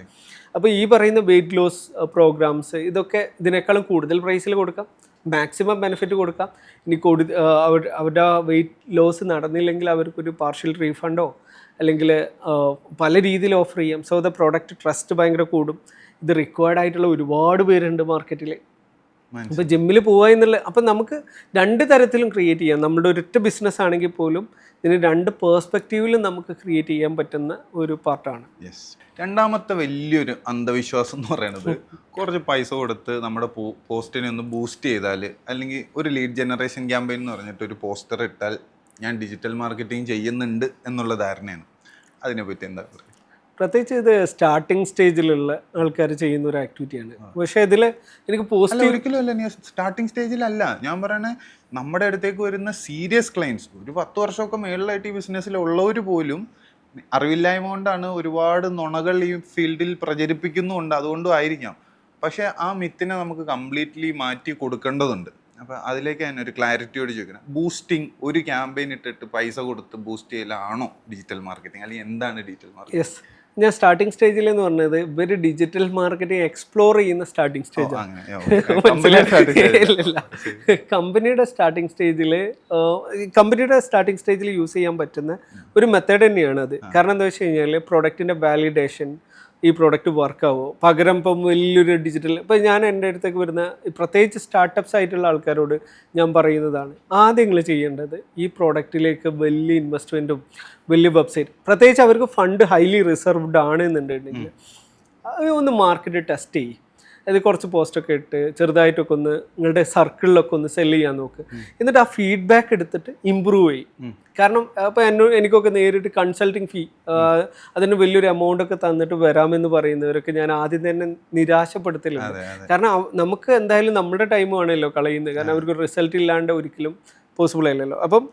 അപ്പോൾ ഈ പറയുന്ന വെയിറ്റ് ലോസ് പ്രോഗ്രാംസ് ഇതൊക്കെ ഇതിനേക്കാളും കൂടുതൽ പ്രൈസിൽ കൊടുക്കാം, മാക്സിമം ബെനിഫിറ്റ് കൊടുക്കാം. ഇനി അവരുടെ വെയിറ്റ് ലോസ് നടന്നില്ലെങ്കിൽ അവർക്കൊരു പാർഷ്യൽ റീഫണ്ടോ അല്ലെങ്കിൽ പല രീതിയിൽ ഓഫർ ചെയ്യാം. സോ ദ പ്രോഡക്റ്റ് ട്രസ്റ്റ് ഭയങ്കര കൂടും. ഇത് റിക്വയർഡ് ആയിട്ടുള്ള ഒരുപാട് പേരുണ്ട് മാർക്കറ്റിൽ. ഇപ്പോൾ ജിമ്മിൽ പോവുക എന്നുള്ള, അപ്പം നമുക്ക് 2 തരത്തിലും ക്രിയേറ്റ് ചെയ്യാം. നമ്മുടെ ഒരൊറ്റ ബിസിനസ് ആണെങ്കിൽ പോലും ഇതിന് 2 പേഴ്സ്പെക്റ്റീവിലും നമുക്ക് ക്രിയേറ്റ് ചെയ്യാൻ പറ്റുന്ന ഒരു പാർട്ടാണ്. രണ്ടാമത്തെ വലിയൊരു അന്ധവിശ്വാസം എന്ന് പറയുന്നത് കുറച്ച് പൈസ കൊടുത്ത് നമ്മുടെ പോസ്റ്റിനെ ഒന്ന് ബൂസ്റ്റ് ചെയ്താൽ, അല്ലെങ്കിൽ ഒരു ലീഡ് ജനറേഷൻ ക്യാമ്പയിൻ എന്ന് പറഞ്ഞിട്ട് ഒരു പോസ്റ്റർ ഇട്ടാൽ ഞാൻ ഡിജിറ്റൽ മാർക്കറ്റിംഗ് ചെയ്യുന്നുണ്ട് എന്നുള്ള ധാരണയാണ്. അതിനെപ്പറ്റി എന്താ പറയുക? പ്രത്യേകിച്ച് ഇത് സ്റ്റാർട്ടിങ് സ്റ്റേജിലുള്ള ആൾക്കാർ ചെയ്യുന്ന ഒരു ആക്ടിവിറ്റിയാണ്. പക്ഷേ ഇതിൽ എനിക്ക് പോസ്റ്റ് ഒരിക്കലും അല്ല, ഞാൻ സ്റ്റാർട്ടിങ് സ്റ്റേജിലല്ല ഞാൻ പറയണേ. നമ്മുടെ അടുത്തേക്ക് വരുന്ന സീരിയസ് ക്ലയൻസ്, ഒരു 10 വർഷമൊക്കെ മേളിലായിട്ട് ഈ ബിസിനസ്സിലുള്ളവർ പോലും അറിവില്ലായ്മ കൊണ്ടാണ് ഒരുപാട് നുണകൾ ഈ ഫീൽഡിൽ പ്രചരിപ്പിക്കുന്നുണ്ട്. അതുകൊണ്ടും ആയിരിക്കാം. പക്ഷേ ആ മിത്തിനെ നമുക്ക് കംപ്ലീറ്റ്ലി മാറ്റി കൊടുക്കേണ്ടതുണ്ട്. അപ്പോൾ അതിലേക്ക് തന്നെ ഒരു ക്ലാരിറ്റിയോട് ചോദിക്കണം. ബൂസ്റ്റിംഗ്, ഒരു ക്യാമ്പയിൻ ഇട്ടിട്ട് പൈസ കൊടുത്ത് ബൂസ്റ്റ് ചെയ്യലാണോ ഡിജിറ്റൽ മാർക്കറ്റിംഗ്, അല്ലെങ്കിൽ എന്താണ് ഡിജിറ്റൽ മാർക്കറ്റിംഗ്? യെസ്, ഞാൻ സ്റ്റാർട്ടിങ് സ്റ്റേജിൽ എന്ന് പറഞ്ഞത് ഇവർ ഡിജിറ്റൽ മാർക്കറ്റിംഗ് എക്സ്പ്ലോർ ചെയ്യുന്ന സ്റ്റാർട്ടിങ് സ്റ്റേജാണ്. കമ്പനിയുടെ സ്റ്റാർട്ടിങ് സ്റ്റേജിൽ യൂസ് ചെയ്യാൻ പറ്റുന്ന ഒരു മെത്തേഡ് തന്നെയാണ് അത്. കാരണം എന്താ വെച്ച് കഴിഞ്ഞാൽ പ്രൊഡക്റ്റിൻ്റെ വാലിഡേഷൻ, ഈ പ്രോഡക്റ്റ് വർക്കാവോ, പകരം ഇപ്പം വലിയൊരു ഡിജിറ്റൽ, ഇപ്പം ഞാൻ എൻ്റെ അടുത്തേക്ക് വരുന്ന പ്രത്യേകിച്ച് സ്റ്റാർട്ടപ്സ് ആയിട്ടുള്ള ആൾക്കാരോട് ഞാൻ പറയുന്നതാണ്, ആദ്യം നിങ്ങൾ ചെയ്യേണ്ടത് ഈ പ്രോഡക്റ്റിലേക്ക് വലിയ ഇൻവെസ്റ്റ്മെൻറ്റും വലിയ വെബ്സൈറ്റ്, പ്രത്യേകിച്ച് അവർക്ക് ഫണ്ട് ഹൈലി റിസർവ്ഡ് ആണ് എന്നുണ്ടെങ്കിൽ ഒന്ന് മാർക്കറ്റ് ടെസ്റ്റ് ചെയ്യും. അത് കുറച്ച് പോസ്റ്റൊക്കെ ഇട്ട് ചെറുതായിട്ടൊക്കെ ഒന്ന് നിങ്ങളുടെ സർക്കിളിലൊക്കെ ഒന്ന് സെല്ല് ചെയ്യാൻ നോക്ക്. എന്നിട്ട് ആ ഫീഡ്ബാക്ക് എടുത്തിട്ട് ഇമ്പ്രൂവ് ചെയ്യും. കാരണം അപ്പോൾ എനിക്കൊക്കെ നേരിട്ട് കൺസൾട്ടിങ് ഫീ അതിന് വലിയൊരു എമൗണ്ട് ഒക്കെ തന്നിട്ട് വരാമെന്ന് പറയുന്നവരൊക്കെ ഞാൻ ആദ്യം തന്നെ നിരാശപ്പെടുത്തലുണ്ട്. കാരണം നമുക്ക് എന്തായാലും നമ്മുടെ ടൈം ആണല്ലോ കളയുന്നത്. കാരണം അവർക്ക് റിസൾട്ട് ഇല്ലാണ്ട് ഒരിക്കലും പോസിബിൾ അല്ലല്ലോ. അപ്പം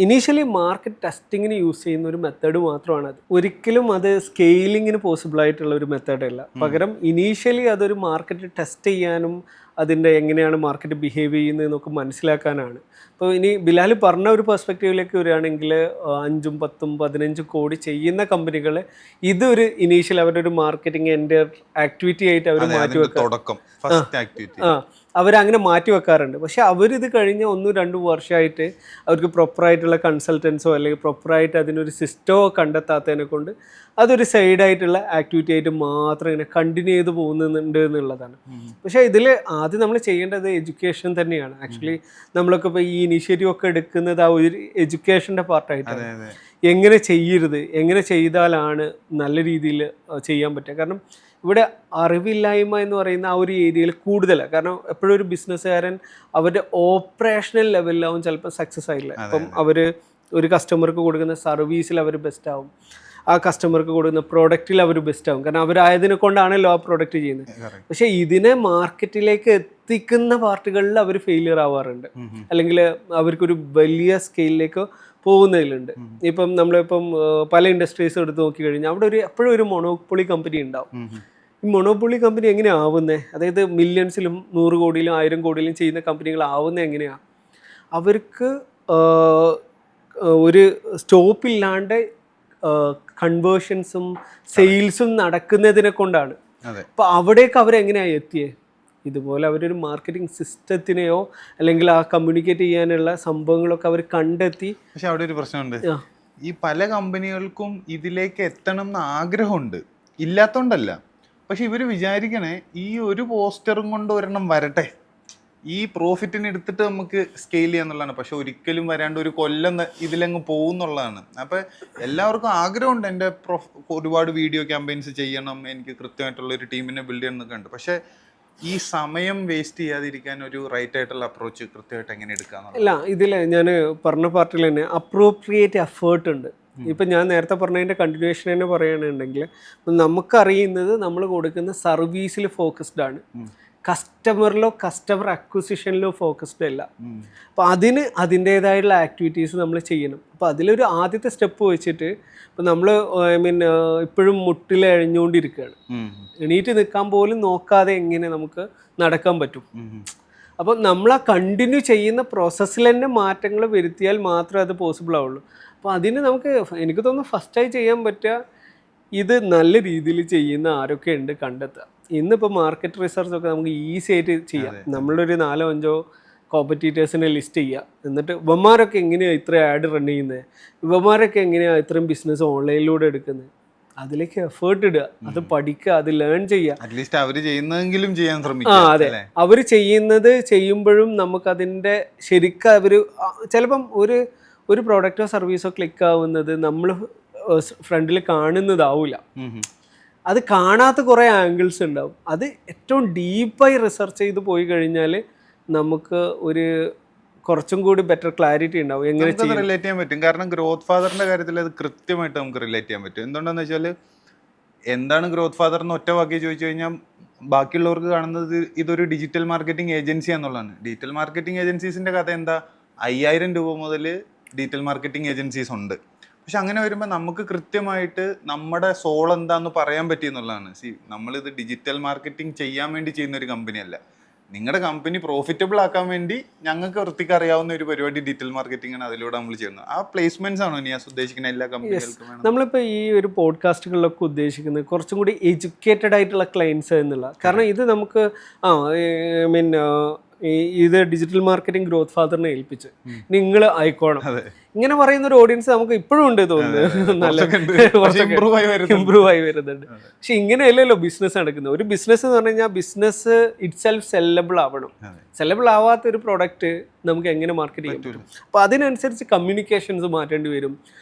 ഇനീഷ്യലി മാർക്കറ്റ് ടെസ്റ്റിങ്ങിന് യൂസ് ചെയ്യുന്ന ഒരു മെത്തേഡ് മാത്രമാണ് അത്. ഒരിക്കലും അത് സ്കെയിലിങ്ങിന് പോസിബിൾ ആയിട്ടുള്ള ഒരു മെത്തേഡല്ല. പകരം ഇനീഷ്യലി അതൊരു മാർക്കറ്റ് ടെസ്റ്റ് ചെയ്യാനും അതിൻ്റെ എങ്ങനെയാണ് മാർക്കറ്റ് ബിഹേവ് ചെയ്യുന്നതെന്നൊക്കെ മനസ്സിലാക്കാനാണ്. അപ്പോൾ ഇനി ബിലാൽ പറഞ്ഞ ഒരു പെർസ്പെക്റ്റീവിലേക്ക് വരികയാണെങ്കിൽ 5, 10, 15 കോടി ചെയ്യുന്ന കമ്പനികൾ ഇതൊരു ഇനീഷ്യൽ അവരുടെ ഒരു മാർക്കറ്റിംഗ് എൻ്റെ ആക്ടിവിറ്റി ആയിട്ട് അവർ മാറ്റിവെക്കാം. അവരങ്ങനെ മാറ്റി വെക്കാറുണ്ട്. പക്ഷെ അവരിത് കഴിഞ്ഞ 1-2 വർഷമായിട്ട് അവർക്ക് പ്രോപ്പറായിട്ടുള്ള കൺസൾട്ടൻസോ അല്ലെങ്കിൽ പ്രോപ്പറായിട്ട് അതിനൊരു സിസ്റ്റമോ കണ്ടെത്താത്തതിനെ കൊണ്ട് അതൊരു സൈഡായിട്ടുള്ള ആക്ടിവിറ്റി ആയിട്ട് മാത്രം ഇങ്ങനെ കണ്ടിന്യൂ ചെയ്ത് പോകുന്നുണ്ട് എന്നുള്ളതാണ്. പക്ഷേ ഇതിൽ ആദ്യം നമ്മൾ ചെയ്യേണ്ടത് എഡ്യൂക്കേഷൻ തന്നെയാണ്. ആക്ച്വലി നമ്മളൊക്കെ ഇപ്പോൾ ഈ ഇനീഷ്യേറ്റീവ് ഒക്കെ എടുക്കുന്നത് ആ ഒരു എഡ്യൂക്കേഷൻ്റെ പാർട്ടായിട്ടാണ്. എങ്ങനെ ചെയ്യരുത്, എങ്ങനെ ചെയ്താലാണ് നല്ല രീതിയിൽ ചെയ്യാൻ പറ്റുക. കാരണം ഇവിടെ അറിവില്ലായ്മ എന്ന് പറയുന്ന ആ ഒരു ഏരിയയിൽ കൂടുതലാണ്. കാരണം എപ്പോഴും ഒരു ബിസിനസ്സുകാരൻ അവരുടെ ഓപ്പറേഷണൽ ലെവലിലാവും ചിലപ്പോൾ സക്സസ് ആയില്ല. ഇപ്പം അവർ ഒരു കസ്റ്റമർക്ക് കൊടുക്കുന്ന സർവീസിൽ അവർ ബെസ്റ്റ് ആവും. ആ കസ്റ്റമർക്ക് കൊടുക്കുന്ന പ്രോഡക്റ്റിൽ അവർ ബെസ്റ്റ് ആവും. കാരണം അവരായതിനെ കൊണ്ടാണല്ലോ ആ പ്രോഡക്റ്റ് ചെയ്യുന്നത്. പക്ഷേ ഇതിനെ മാർക്കറ്റിലേക്ക് എത്തിക്കുന്ന പാർട്ടുകളിൽ അവർ ഫെയിലിയർ ആവാറുണ്ട്, അല്ലെങ്കിൽ അവർക്കൊരു വലിയ സ്കെയിലിലേക്ക് പോകുന്നതിലുണ്ട്. ഇപ്പം നമ്മളിപ്പം പല ഇൻഡസ്ട്രീസ് എടുത്ത് നോക്കി കഴിഞ്ഞാൽ അവിടെ എപ്പോഴും ഒരു മൊണോപ്പൊളി കമ്പനി ഉണ്ടാവും. ഈ മൊണോപ്പൊളി കമ്പനി എങ്ങനെയാണ് ആവുന്നത്? അതായത് മില്യൺസിലും 100 കോടിയിലും 1000 കോടിയിലും ചെയ്യുന്ന കമ്പനികളാവുന്നത് എങ്ങനെയാണ്? അവർക്ക് ഒരു സ്റ്റോപ്പില്ലാണ്ട് കൺവേർഷൻസും സെയിൽസും നടക്കുന്നതിനെ കൊണ്ടാണ്. അപ്പോൾ അവിടേക്ക് അവരെങ്ങനെയാണ് എത്തിയത്? ഇതുപോലെ അവരൊരു മാർക്കറ്റിംഗ് സിസ്റ്റത്തിനെയോ അല്ലെങ്കിൽ ആ കമ്മ്യൂണിക്കേറ്റ് ചെയ്യാനുള്ള സംഭവങ്ങളൊക്കെ അവർ കണ്ടെത്തി. പക്ഷെ അവിടെ ഒരു പ്രശ്നമുണ്ട്. ഈ പല കമ്പനികൾക്കും ഇതിലേക്ക് എത്തണം എന്ന് ആഗ്രഹമുണ്ട്, ഇല്ലാത്തോണ്ടല്ല. പക്ഷെ ഇവർ വിചാരിക്കണേ ഈ ഒരു പോസ്റ്ററും കൊണ്ട് ഒരെണ്ണം വരട്ടെ, ഈ പ്രോഫിറ്റിന് എടുത്തിട്ട് നമുക്ക് സ്കെയിൽ ചെയ്യാന്നുള്ളതാണ്. പക്ഷെ ഒരിക്കലും വരാണ്ട് ഒരു കൊല്ലം ഇതിലങ്ങ് പോകുന്നുള്ളതാണ്. അപ്പം എല്ലാവർക്കും ആഗ്രഹമുണ്ട് എൻ്റെ ഒരുപാട് വീഡിയോ ക്യാമ്പയിൻസ് ചെയ്യണം, എനിക്ക് കൃത്യമായിട്ടുള്ള ഒരു ടീമിനെ ബിൽഡ് ചെയ്യണം എന്നൊക്കെ ഉണ്ട്. പക്ഷെ ഈ സമയം വേസ്റ്റ് ചെയ്യാതിരിക്കാൻ ഒരു റൈറ്റ് ആയിട്ടുള്ള അപ്രോച്ച് കൃത്യമായിട്ട് എങ്ങനെ എടുക്കാന്ന്? അല്ല, ഇതിൽ ഞാൻ പറഞ്ഞ പാർട്ടിൽ തന്നെ അപ്രോപ്രിയേറ്റ് എഫേർട്ട് ഉണ്ട്. ഇപ്പം ഞാൻ നേരത്തെ പറഞ്ഞതിൻ്റെ കണ്ടിന്യൂഷൻ തന്നെ പറയുകയാണെന്നുണ്ടെങ്കിൽ നമുക്കറിയുന്നത് നമ്മൾ കൊടുക്കുന്ന സർവീസിൽ ഫോക്കസ്ഡ് ആണ്, കസ്റ്റമറിലോ കസ്റ്റമർ അക്വിസിഷനിലോ ഫോക്കസ്ഡ് അല്ല. അപ്പോൾ അതിന് അതിൻ്റേതായിട്ടുള്ള ആക്ടിവിറ്റീസ് നമ്മൾ ചെയ്യണം. അപ്പോൾ അതിലൊരു ആദ്യത്തെ സ്റ്റെപ്പ് വെച്ചിട്ട് ഇപ്പം നമ്മൾ ഇപ്പോഴും മുട്ടിൽ എഴഞ്ഞുകൊണ്ടിരിക്കുകയാണ്. എണീറ്റ് നിൽക്കാൻ പോലും നോക്കാതെ എങ്ങനെ നമുക്ക് നടക്കാൻ പറ്റും? അപ്പോൾ നമ്മൾ ആ കണ്ടിന്യൂ ചെയ്യുന്ന പ്രോസസ്സിൽ തന്നെ മാറ്റങ്ങൾ വരുത്തിയാൽ മാത്രമേ അത് പോസിബിൾ ആവുള്ളൂ. അപ്പോൾ അതിന് നമുക്ക് എനിക്ക് തോന്നുന്നു ഫസ്റ്റായി ചെയ്യാൻ പറ്റുക ഇത് നല്ല രീതിയിൽ ചെയ്യുന്ന ആരൊക്കെ ഉണ്ട് കണ്ടെത്തുക. ഇന്നിപ്പോൾ മാർക്കറ്റ് റിസർച്ച് ഒക്കെ നമുക്ക് ഈസി ആയിട്ട് ചെയ്യാം. നമ്മളൊരു 4-5 കോമ്പറ്റീറ്റേഴ്സിനെ ലിസ്റ്റ് ചെയ്യുക, എന്നിട്ട് ഇവന്മാരൊക്കെ എങ്ങനെയാണ് ഇത്ര ആഡ് റൺ ചെയ്യുന്നത്, ഇവന്മാരൊക്കെ എങ്ങനെയാണ് ഇത്രയും ബിസിനസ് ഓൺലൈനിലൂടെ എടുക്കുന്നത്, അതിലേക്ക് എഫേർട്ട് ഇടുക, അത് പഠിക്കുക, അത് ലേൺ ചെയ്യുക. അറ്റ്ലീസ്റ്റ് അവർ ചെയ്യുന്നതെങ്കിലും ചെയ്യാൻ ശ്രമിക്കുക. അതെ, അവർ ചെയ്യുന്നത് ചെയ്യുമ്പോഴും നമുക്കതിൻ്റെ ശരിക്കും അവർ ചിലപ്പം ഒരു പ്രോഡക്റ്റോ സർവീസോ ക്ലിക്ക് ആവുന്നത് നമ്മൾ ഫ്രണ്ടിൽ കാണുന്നതാവില്ല. അത് കാണാത്ത കുറേ ആംഗിൾസ് ഉണ്ടാവും. അത് ഏറ്റവും ഡീപ്പായി റിസർച്ച് ചെയ്ത് പോയി കഴിഞ്ഞാൽ നമുക്ക് ഒരു കുറച്ചും കൂടി ബെറ്റർ ക്ലാരിറ്റി ഉണ്ടാവും എങ്ങനെ റിലേറ്റ് ചെയ്യാൻ പറ്റും. കാരണം ഗ്രോത്ത് ഫാദറിന്റെ കാര്യത്തിൽ അത് കൃത്യമായിട്ട് നമുക്ക് റിലേറ്റ് ചെയ്യാൻ പറ്റും. എന്തുകൊണ്ടാന്ന് വെച്ചാൽ എന്താണ് ഗ്രോത്ത് ഫാദർ എന്ന് ഒറ്റ വാക്കി ചോദിച്ചു കഴിഞ്ഞാൽ ബാക്കിയുള്ളവർക്ക് കാണുന്നത് ഇതൊരു ഡിജിറ്റൽ മാർക്കറ്റിംഗ് ഏജൻസി എന്നുള്ളതാണ്. ഡിജിറ്റൽ മാർക്കറ്റിംഗ് ഏജൻസീസിന്റെ കഥ എന്താ? 5000 രൂപ മുതൽ ഡിജിറ്റൽ മാർക്കറ്റിംഗ് ഏജൻസീസ് ഉണ്ട്. പക്ഷെ അങ്ങനെ വരുമ്പോൾ നമുക്ക് കൃത്യമായിട്ട് നമ്മുടെ സോൾ എന്താന്ന് പറയാൻ പറ്റിയെന്നുള്ളതാണ്. നമ്മളിത് ഡിജിറ്റൽ മാർക്കറ്റിംഗ് ചെയ്യാൻ വേണ്ടി ചെയ്യുന്ന ഒരു കമ്പനിയല്ല. നിങ്ങളുടെ കമ്പനി പ്രോഫിറ്റബിൾ ആക്കാൻ വേണ്ടി ഞങ്ങൾക്ക് വൃത്തിക്ക് അറിയാവുന്ന ഒരു പരിപാടി ഡിജിറ്റൽ മാർക്കറ്റിംഗ് ആണ്. അതിലൂടെ നമ്മൾ ചെയ്യുന്നത്. ആ പ്ലേസ്മെന്റ്സ് ആണോ നിയാസ് ഉദ്ദേശിക്കുന്ന എല്ലാ കമ്പനികൾക്കും? നമ്മളിപ്പോൾ ഈ ഒരു പോഡ്കാസ്റ്റുകളിലൊക്കെ ഉദ്ദേശിക്കുന്നത് കുറച്ചും കൂടി എഡ്യൂക്കേറ്റഡ് ആയിട്ടുള്ള ക്ലയൻസ് എന്നുള്ള. കാരണം ഇത് നമുക്ക് ഇത് ഡിജിറ്റൽ മാർക്കറ്റിംഗ് ഗ്രോത്ത് ഫാദറിനെ ഏൽപ്പിച്ച് നിങ്ങൾ ആയിക്കോണം ഇങ്ങനെ പറയുന്ന ഒരു ഓഡിയൻസ് നമുക്ക് ഇപ്പോഴും ഉണ്ട് തോന്നുന്നു. നല്ല ഇമ്പ്രൂവ് ആയി വരുന്നുണ്ട്. പക്ഷെ ഇങ്ങനെയല്ലല്ലോ ബിസിനസ് നടക്കുന്നത്. ഒരു ബിസിനസ് എന്ന് പറഞ്ഞു കഴിഞ്ഞാൽ ബിസിനസ് ഇറ്റ് സെൽഫ് സെല്ലബിൾ ആവണം. സെല്ലബിൾ ആവാത്ത ഒരു പ്രൊഡക്റ്റ് നമുക്ക് എങ്ങനെ മാർക്കറ്റ് ചെയ്യാൻ പറ്റും? അപ്പോൾ അതിനനുസരിച്ച് കമ്മ്യൂണിക്കേഷൻസ് മാറ്റേണ്ടി വരും,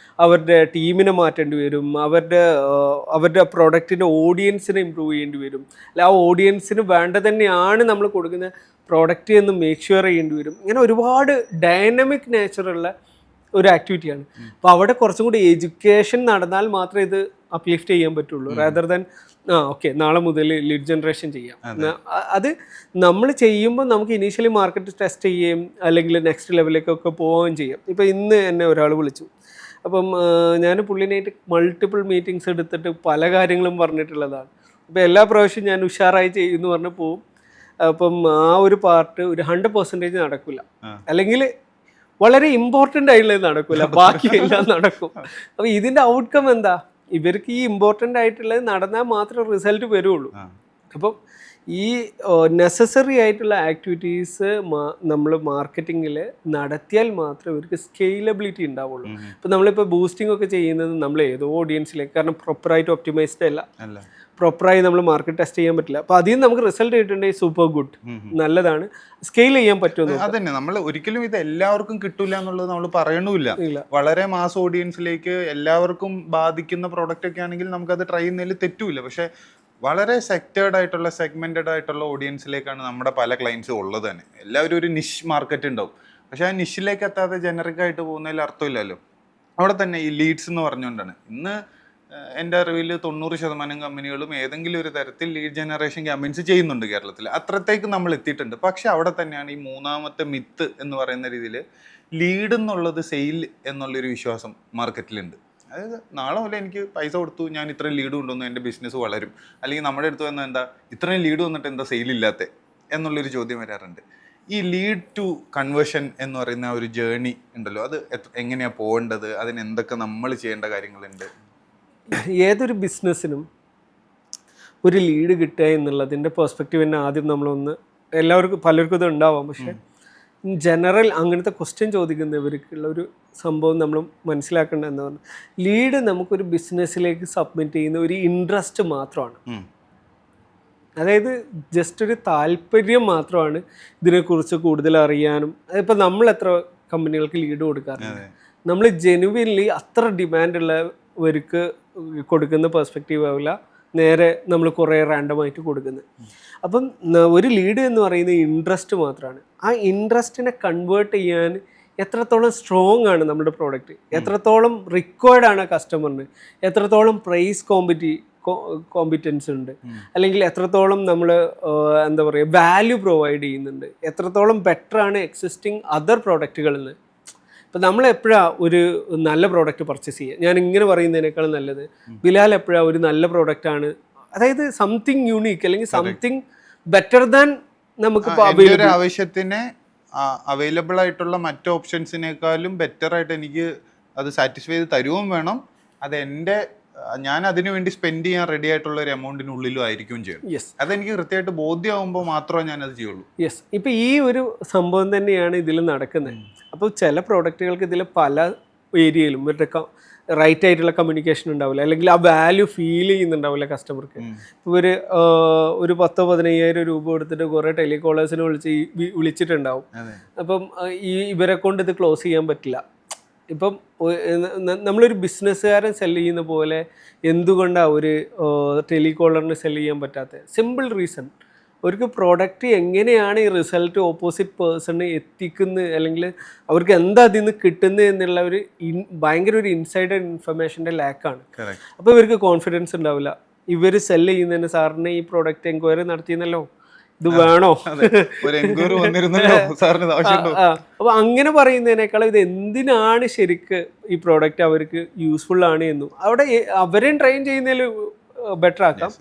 അവരുടെ ടീമിനെ മാറ്റേണ്ടി വരും, അവരുടെ പ്രൊഡക്റ്റിൻ്റെ ഓഡിയൻസിനെ ഇമ്പ്രൂവ് ചെയ്യേണ്ടി വരും. അല്ല, ആ ഓഡിയൻസിന് വേണ്ട തന്നെയാണ് നമ്മൾ കൊടുക്കുന്ന പ്രോഡക്റ്റ് എന്ന് മേക്ക് ഷുവർ ചെയ്യേണ്ടി വരും. ഇങ്ങനെ ഒരുപാട് ഡൈനമിക് നേച്ചറുള്ള ഒരു ആക്ടിവിറ്റിയാണ്. അപ്പോൾ അവിടെ കുറച്ചും കൂടി എഡ്യൂക്കേഷൻ നടന്നാൽ മാത്രമേ ഇത് അപ്ലിഫ്റ്റ് ചെയ്യാൻ പറ്റുള്ളൂ. റാദർ ദാൻ ഓക്കെ നാളെ മുതൽ ലീഡ് ജനറേഷൻ ചെയ്യാം. അത് നമ്മൾ ചെയ്യുമ്പോൾ നമുക്ക് ഇനീഷ്യലി മാർക്കറ്റ് ടെസ്റ്റ് ചെയ്യുകയും അല്ലെങ്കിൽ നെക്സ്റ്റ് ലെവലിലേക്കൊക്കെ പോവുകയും ചെയ്യാം. ഇപ്പോൾ ഇന്ന് എന്നെ ഒരാൾ വിളിച്ചു. അപ്പം ഞാൻ പുള്ളിനായിട്ട് മൾട്ടിപ്പിൾ മീറ്റിങ്സ് എടുത്തിട്ട് പല കാര്യങ്ങളും പറഞ്ഞിട്ടുള്ളതാണ്. അപ്പോൾ എല്ലാ പ്രാവശ്യവും ഞാൻ ഉഷാറായി ചെയ്യുമെന്ന് പറഞ്ഞ് പോവും. അപ്പം ആ ഒരു പാർട്ട് ഒരു 100% നടക്കില്ല, അല്ലെങ്കിൽ വളരെ ഇമ്പോർട്ടൻ്റ് ആയിട്ടുള്ളത് നടക്കില്ല, ബാക്കിയെല്ലാം നടക്കും. അപ്പോൾ ഇതിൻ്റെ ഔട്ട്കം എന്താ? ഇവർക്ക് ഈ ഇമ്പോർട്ടൻ്റ് ആയിട്ടുള്ളത് നടന്നാൽ മാത്രമേ റിസൾട്ട് വരുള്ളൂ. അപ്പം ഈ നെസസറി ആയിട്ടുള്ള ആക്ടിവിറ്റീസ് നമ്മൾ മാർക്കറ്റിങ്ങിൽ നടത്തിയാൽ മാത്രമേ ഇവർക്ക് സ്കെയിലബിലിറ്റി ഉണ്ടാവുള്ളൂ. ഇപ്പം നമ്മളിപ്പോൾ ബൂസ്റ്റിംഗ് ഒക്കെ ചെയ്യുന്നത് നമ്മൾ ഏതോ ഓഡിയൻസിലേക്ക്, കാരണം പ്രോപ്പറായിട്ട് ഒപ്റ്റിമൈസ്ഡ് അല്ല, പ്രോപ്പറായി നമ്മൾ മാർക്കറ്റ് ടെസ്റ്റ് ചെയ്യാൻ പറ്റില്ല. അപ്പോൾ അതിൽ നിന്ന് നമുക്ക് റിസൾട്ട് കിട്ടുന്നുണ്ടെങ്കിൽ സൂപ്പർ ഗുഡ്, നല്ലതാണ്, സ്കെയിൽ ചെയ്യാൻ പറ്റുമെന്ന്. അതന്നെ, നമ്മൾ ഒരിക്കലും ഇത് എല്ലാവർക്കും കിട്ടില്ല എന്നുള്ളത് നമ്മൾ പറയണമില്ല. വളരെ മാസ് ഓഡിയൻസിലേക്ക് എല്ലാവർക്കും ബാധിക്കുന്ന പ്രോഡക്റ്റ് ഒക്കെ ആണെങ്കിൽ നമുക്കത് ട്രൈ ചെയ്യുന്നതിൽ തെറ്റുമില്ല. പക്ഷെ വളരെ സെക്ടേർഡ് ആയിട്ടുള്ള സെഗ്മെന്റഡ് ആയിട്ടുള്ള ഓഡിയൻസിലേക്കാണ് നമ്മുടെ പല ക്ലയൻസും ഉള്ളത് തന്നെ. എല്ലാവരും ഒരു നിഷ് മാർക്കറ്റ് ഉണ്ടാവും. പക്ഷെ ആ നിഷിലേക്ക് എത്താതെ ജനറിക് ആയിട്ട് പോകുന്നതിൽ അർത്ഥമില്ലല്ലോ. അവിടെ തന്നെ ഈ ലീഡ്സ് എന്ന് പറഞ്ഞുകൊണ്ടാണ് ഇന്ന് എൻ്റെ അറിവിൽ 90% കമ്പനികളും ഏതെങ്കിലും ഒരു തരത്തിൽ ലീഡ് ജനറേഷൻ ക്യാമ്പയിൻസ് ചെയ്യുന്നുണ്ട് കേരളത്തിൽ. അത്രത്തേക്ക് നമ്മൾ എത്തിയിട്ടുണ്ട്. പക്ഷെ അവിടെ തന്നെയാണ് ഈ മൂന്നാമത്തെ മിത്ത് എന്ന് പറയുന്ന രീതിയിൽ ലീഡ് എന്നുള്ളത് സെയിൽ എന്നുള്ളൊരു വിശ്വാസം മാർക്കറ്റിലുണ്ട്. അതായത് നാളെ മുതൽ എനിക്ക് പൈസ കൊടുത്തു, ഞാൻ ഇത്രയും ലീഡ് കൊണ്ടുവന്നു, എൻ്റെ ബിസിനസ് വളരും. അല്ലെങ്കിൽ നമ്മുടെ അടുത്ത് വന്നാൽ എന്താ ഇത്രയും ലീഡ് വന്നിട്ട് എന്താ സെയിലില്ലാത്ത എന്നുള്ളൊരു ചോദ്യം വരാറുണ്ട്. ഈ ലീഡ് ടു കൺവേർഷൻ എന്ന് പറയുന്ന ഒരു ജേർണി ഉണ്ടല്ലോ, അത് എങ്ങനെയാണ് പോകേണ്ടത്, അതിന് എന്തൊക്കെ നമ്മൾ ചെയ്യേണ്ട കാര്യങ്ങളുണ്ട്? ഏതൊരു ബിസിനസ്സിനും ഒരു ലീഡ് കിട്ടുക എന്നുള്ളതിൻ്റെ പെർസ്പെക്റ്റീവ് തന്നെ ആദ്യം നമ്മളൊന്ന് പലർക്കും ഇത് ഉണ്ടാവാം. പക്ഷെ ഇൻ ജനറൽ അങ്ങനത്തെ ക്വസ്റ്റ്യൻ ചോദിക്കുന്നവർക്കുള്ള ഒരു സംഭവം നമ്മൾ മനസ്സിലാക്കേണ്ടത് എന്താ പറഞ്ഞാൽ, ലീഡ് നമുക്കൊരു ബിസിനസ്സിലേക്ക് സബ്മിറ്റ് ചെയ്യുന്ന ഒരു ഇൻട്രസ്റ്റ് മാത്രമാണ്. അതായത് ജസ്റ്റ് ഒരു താല്പര്യം മാത്രമാണ് ഇതിനെക്കുറിച്ച് കൂടുതൽ അറിയാനും. അതിപ്പോൾ നമ്മൾ എത്ര കമ്പനികൾക്ക് ലീഡ് കൊടുക്കാറുണ്ട്, നമ്മൾ ജെനുവിൻലി അത്ര ഡിമാൻഡുള്ളവർക്ക് കൊടുക്കുന്ന പെർസ്പെക്റ്റീവ് ആവില്ല, നേരെ നമ്മൾ കുറേ റാൻഡമായിട്ട് കൊടുക്കുന്നത്. അപ്പം ഒരു ലീഡ് എന്ന് പറയുന്നത് ഇൻട്രസ്റ്റ് മാത്രമാണ്. ആ ഇൻട്രസ്റ്റിനെ കൺവേർട്ട് ചെയ്യാൻ എത്രത്തോളം സ്ട്രോങ് ആണ് നമ്മുടെ പ്രോഡക്റ്റ്, എത്രത്തോളം റിക്വയർഡ് ആണ് കസ്റ്റമറിന്, എത്രത്തോളം പ്രൈസ് കോമ്പിറ്റൻസ് ഉണ്ട്, അല്ലെങ്കിൽ എത്രത്തോളം നമ്മൾ എന്താ പറയുക വാല്യൂ പ്രൊവൈഡ് ചെയ്യുന്നുണ്ട്, എത്രത്തോളം ബെറ്റർ ആണ് എക്സിസ്റ്റിംഗ് അതർ പ്രോഡക്റ്റുകളിൽ നിന്ന്. ഇപ്പം നമ്മൾ എപ്പോഴാണ് ഒരു നല്ല പ്രോഡക്റ്റ് പർച്ചേസ് ചെയ്യുക? ഞാൻ ഇങ്ങനെ പറയുന്നതിനേക്കാളും നല്ലത് ബിലാൽ എപ്പോഴാണ് ഒരു നല്ല പ്രോഡക്റ്റാണ്, അതായത് സംതിങ് യൂണീക്ക് അല്ലെങ്കിൽ സംതിങ് ബെറ്റർ ദാൻ നമുക്ക് ആവശ്യത്തിന് അവൈലബിൾ ആയിട്ടുള്ള മറ്റു ഓപ്ഷൻസിനേക്കാളും ബെറ്റർ ആയിട്ട് എനിക്ക് അത് സാറ്റിസ്ഫൈ ചെയ്ത് തരുകയും വേണം. അത് ഞാൻ അതിനു വേണ്ടി സ്പെൻഡ് ചെയ്യാൻ റെഡി ആയിട്ടുള്ള ഒരു എമൗണ്ടിനുള്ളിലും ആയിരിക്കും ചെയ്യും. അതെനിക്ക് കൃത്യമായിട്ട് ബോധ്യമാകുമ്പോൾ മാത്രമേ ഞാൻ അത് ചെയ്യുള്ളൂ. യെസ്, ഇപ്പം ഈ ഒരു സംഭവം തന്നെയാണ് ഇതിൽ നടക്കുന്നത്. അപ്പോൾ ചില പ്രോഡക്റ്റുകൾക്ക് ഇതിൽ പല ഏരിയയിലും ഇവരുടെ റൈറ്റ് ആയിട്ടുള്ള കമ്മ്യൂണിക്കേഷൻ ഉണ്ടാവില്ല, അല്ലെങ്കിൽ ആ വാല്യൂ ഫീൽ ചെയ്യുന്നുണ്ടാവില്ല കസ്റ്റമർക്ക്. ഇവർ ഒരു 10,000-15,000 രൂപ കൊടുത്തിട്ട് കുറേ ടെലികോളേഴ്സിനെ വിളിച്ചിട്ടുണ്ടാവും. അപ്പം ഇവരെ കൊണ്ട് ഇത് ക്ലോസ് ചെയ്യാൻ പറ്റില്ല. ഇപ്പം നമ്മളൊരു ബിസിനസ്സുകാരൻ സെല് ചെയ്യുന്ന പോലെ എന്തുകൊണ്ടാണ് ഒരു ടെലികോളറിന് സെല് ചെയ്യാൻ പറ്റാത്തത്? സിമ്പിൾ റീസൺ, അവർക്ക് പ്രോഡക്റ്റ് എങ്ങനെയാണ് ഈ റിസൾട്ട് ഓപ്പോസിറ്റ് പേഴ്സണ് എത്തിക്കുന്നത്, അല്ലെങ്കിൽ അവർക്ക് എന്താ അതിൽ നിന്ന് കിട്ടുന്നത് എന്നുള്ള ഒരു ഭയങ്കര ഒരു ഇൻസൈഡർ ഇൻഫർമേഷൻ്റെ ലാക്കാണ്. അപ്പോൾ ഇവർക്ക് കോൺഫിഡൻസ് ഉണ്ടാവില്ല. ഇവർ സെല് ചെയ്യുന്നതിന് സാറിന് ഈ പ്രോഡക്റ്റ് എൻക്വയറി നടത്തിയെന്നല്ലോ, ഇത് വേണോ, അപ്പോൾ അങ്ങനെ പറയുന്നതിനേക്കാളും ഇത് എന്തിനാണ് ശരിക്ക് ഈ പ്രോഡക്റ്റ് അവർക്ക് യൂസ്ഫുൾ ആണ് എന്നും അവിടെ അവരെയും ട്രെയിൻ ചെയ്യുന്നതിൽ ബെറ്റർ ആക്കാം.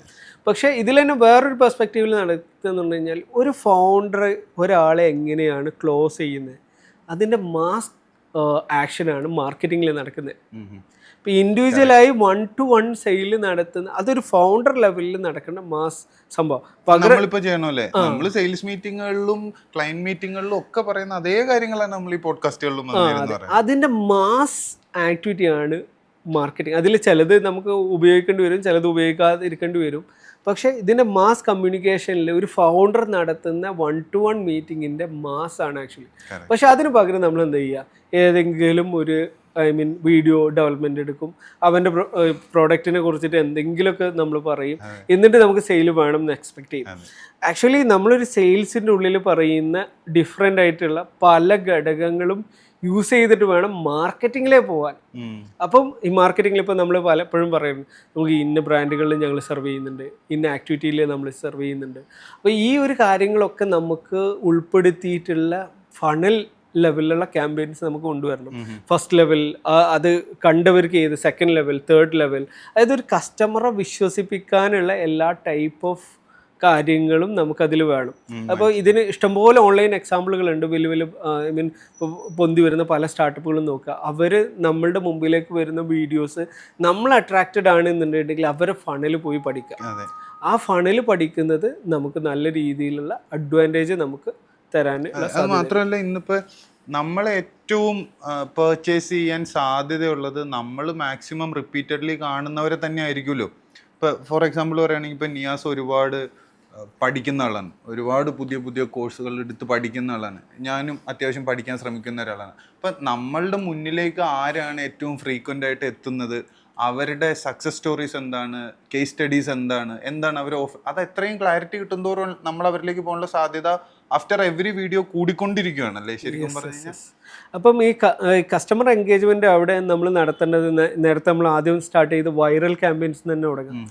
പക്ഷേ ഇതിൽ തന്നെ വേറൊരു പെർസ്പെക്റ്റീവിൽ നടത്തുന്നുണ്ട് കഴിഞ്ഞാൽ, ഒരു ഫൗണ്ടർ ഒരാളെ എങ്ങനെയാണ് ക്ലോസ് ചെയ്യുന്നത്, അതിൻ്റെ മാസ് ആക്ഷനാണ് മാർക്കറ്റിങ്ങിൽ നടക്കുന്നത്. ഇപ്പോൾ ഇൻഡിവിജ്വലായി 1-to-1 സെയിൽ നടത്തുന്ന അതൊരു ഫൗണ്ടർ ലെവലിൽ നടക്കുന്ന മാസ് സംഭവം. നമ്മളിപ്പോൾ ചെയ്യണമല്ലേ, നമ്മൾ സെയിൽസ് മീറ്റിങ്ങുകളിലും ക്ലയന്റ് മീറ്റിങ്ങുകളിലും ഒക്കെ പറയുന്ന അതേ കാര്യങ്ങളാണ് നമ്മൾ ഈ പോഡ്കാസ്റ്റുകളിലും. അതിൻ്റെ മാസ് ആക്ടിവിറ്റിയാണ് മാർക്കറ്റിംഗ്. അതിൽ ചിലത് നമുക്ക് ഉപയോഗിക്കേണ്ടി വരും, ചിലത് ഉപയോഗിക്കാതിരിക്കേണ്ടി വരും. പക്ഷേ ഇതിൻ്റെ മാസ് കമ്മ്യൂണിക്കേഷനിൽ ഒരു ഫൗണ്ടർ നടത്തുന്ന 1-to-1 മീറ്റിങ്ങിൻ്റെ മാസ്സാണ് ആക്ച്വലി. പക്ഷെ അതിന് പകരം നമ്മൾ എന്താ ചെയ്യുക, ഏതെങ്കിലും ഒരു വീഡിയോ ഡെവലപ്മെൻ്റ് എടുക്കും, അവൻ്റെ പ്രോഡക്റ്റിനെ കുറിച്ചിട്ട് എന്തെങ്കിലുമൊക്കെ നമ്മൾ പറയും, എന്നിട്ട് നമുക്ക് സെയിൽ വേണം എന്ന് എക്സ്പെക്ട് ചെയ്യും. ആക്ച്വലി നമ്മളൊരു സെയിൽസിൻ്റെ ഉള്ളിൽ പറയുന്ന ഡിഫറെൻ്റ് ആയിട്ടുള്ള പല ഘടകങ്ങളും യൂസ് ചെയ്തിട്ട് വേണം മാർക്കറ്റിങ്ങിലേ പോകാൻ. അപ്പം ഈ മാർക്കറ്റിങ്ങിൽ ഇപ്പോൾ നമ്മൾ പലപ്പോഴും പറയുന്നു, നമുക്ക് ഇന്ന ബ്രാൻഡുകളിൽ ഞങ്ങൾ സെർവ് ചെയ്യുന്നുണ്ട്, ഇന്ന ആക്ടിവിറ്റിയിൽ നമ്മൾ സെർവ് ചെയ്യുന്നുണ്ട്. അപ്പോൾ ഈ ഒരു കാര്യങ്ങളൊക്കെ നമുക്ക് ഉൾപ്പെടുത്തിയിട്ടുള്ള ഫണൽ ലെവലിലുള്ള ക്യാമ്പയിൻസ് നമുക്ക് കൊണ്ടുവരണം. ഫസ്റ്റ് ലെവൽ അത് കണ്ടവർക്ക് ഏത്, സെക്കൻഡ് ലെവൽ, തേർഡ് ലെവൽ, അതായത് ഒരു കസ്റ്റമറെ വിശ്വസിപ്പിക്കാനുള്ള എല്ലാ ടൈപ്പ് ഓഫ് കാര്യങ്ങളും നമുക്കതിൽ വേണം. അപ്പോൾ ഇതിന് ഇഷ്ടംപോലെ ഓൺലൈൻ എക്സാമ്പിളുകളുണ്ട്. വലിയ വലിയ ഇപ്പോൾ പൊന്തി വരുന്ന പല സ്റ്റാർട്ടപ്പുകളും നോക്കുക, അവർ നമ്മളുടെ മുമ്പിലേക്ക് വരുന്ന വീഡിയോസ് നമ്മൾ അട്രാക്റ്റഡ് ആണെന്നുണ്ടെങ്കിൽ അവരെ ഫണൽ പോയി പഠിക്കുക. ആ ഫണൽ പഠിക്കുന്നത് നമുക്ക് നല്ല രീതിയിലുള്ള അഡ്വാൻറ്റേജ് നമുക്ക് തരാനുള്ള. അത് മാത്രമല്ല, ഇന്നിപ്പോൾ നമ്മളെ ഏറ്റവും പർച്ചേസ് ചെയ്യാൻ സാധ്യതയുള്ളത് നമ്മൾ മാക്സിമം റിപ്പീറ്റഡ്ലി കാണുന്നവരെ തന്നെ ആയിരിക്കുമല്ലോ. ഇപ്പോൾ ഫോർ എക്സാമ്പിൾ പറയുകയാണെങ്കിൽ ഇപ്പോൾ നിയാസ് ഒരുപാട് പഠിക്കുന്ന ആളാണ്, ഒരുപാട് പുതിയ പുതിയ കോഴ്സുകൾ എടുത്ത് പഠിക്കുന്ന ആളാണ്. ഞാനും അത്യാവശ്യം പഠിക്കാൻ ശ്രമിക്കുന്ന ഒരാളാണ്. അപ്പം നമ്മളുടെ മുന്നിലേക്ക് ആരാണ് ഏറ്റവും ഫ്രീക്വൻ്റ് ആയിട്ട് എത്തുന്നത്, അവരുടെ സക്സസ് സ്റ്റോറീസ് എന്താണ്, കേസ് സ്റ്റഡീസ് എന്താണ് അവർ അത് എത്രയും ക്ലാരിറ്റി കിട്ടുന്തോറും നമ്മൾ അവരിലേക്ക് പോകാനുള്ള സാധ്യത ആഫ്റ്റർ എവറി വീഡിയോ കൂടിക്കൊണ്ടിരിക്കുകയാണല്ലേ ശരിക്കും പറഞ്ഞു കഴിഞ്ഞാൽ. അപ്പം ഈ കസ്റ്റമർ എൻഗേജ്മെന്റ് അവിടെ നമ്മൾ നടത്തേണ്ടത് നേരത്തെ നമ്മൾ ആദ്യം സ്റ്റാർട്ട് ചെയ്ത് വൈറൽ ക്യാമ്പയിൻസ് തന്നെ തുടങ്ങും.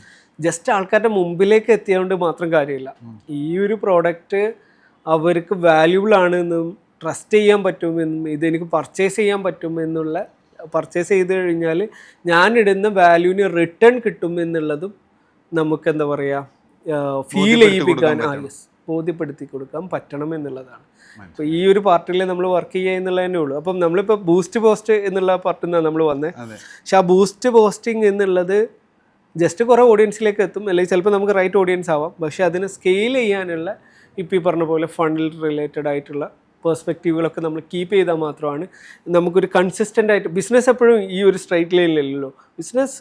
ജസ്റ്റ് ആൾക്കാരുടെ മുമ്പിലേക്ക് എത്തിയതുകൊണ്ട് മാത്രം കാര്യമില്ല. ഈ ഒരു പ്രോഡക്റ്റ് അവർക്ക് വാല്യൂബിൾ ആണെന്നും ട്രസ്റ്റ് ചെയ്യാൻ പറ്റുമെന്നും ഇതെനിക്ക് പർച്ചേസ് ചെയ്യാൻ പറ്റുമെന്നുള്ള പർച്ചേസ് ചെയ്ത് കഴിഞ്ഞാൽ ഞാനിടുന്ന വാല്യൂവിന് റിട്ടേൺ കിട്ടും എന്നുള്ളതും നമുക്ക് എന്താ പറയുക ഫീൽ ചെയ്യിപ്പിക്കാൻ ബോധ്യപ്പെടുത്തി കൊടുക്കാൻ പറ്റണം എന്നുള്ളതാണ്. അപ്പോൾ ഈ ഒരു പാർട്ടിൽ നമ്മൾ വർക്ക് ചെയ്യുക എന്നുള്ളത് തന്നെ ഉള്ളൂ. അപ്പം നമ്മളിപ്പോൾ ബൂസ്റ്റ് പോസ്റ്റ് എന്നുള്ള പാർട്ടിൽ നിന്നാണ് നമ്മൾ വന്നത്. പക്ഷെ ആ ബൂസ്റ്റ് പോസ്റ്റിംഗ് എന്നുള്ളത് ജസ്റ്റ് കുറേ ഓഡിയൻസിലേക്ക് എത്തും, അല്ലെങ്കിൽ ചിലപ്പോൾ നമുക്ക് റൈറ്റ് ഓഡിയൻസ് ആവാം. പക്ഷെ അതിന് സ്കെയിൽ ചെയ്യാനുള്ള ഇപ്പോൾ ഈ പറഞ്ഞ പോലെ ഫണ്ടിൽ റിലേറ്റഡ് ആയിട്ടുള്ള പെർസ്പെക്റ്റീവുകളൊക്കെ നമ്മൾ കീപ്പ് ചെയ്താൽ മാത്രമാണ് നമുക്കൊരു കൺസിസ്റ്റൻ്റ് ആയിട്ട് ബിസിനസ് എപ്പോഴും ഈ ഒരു സ്ട്രൈറ്റ് ലൈനിലല്ലോ. ബിസിനസ്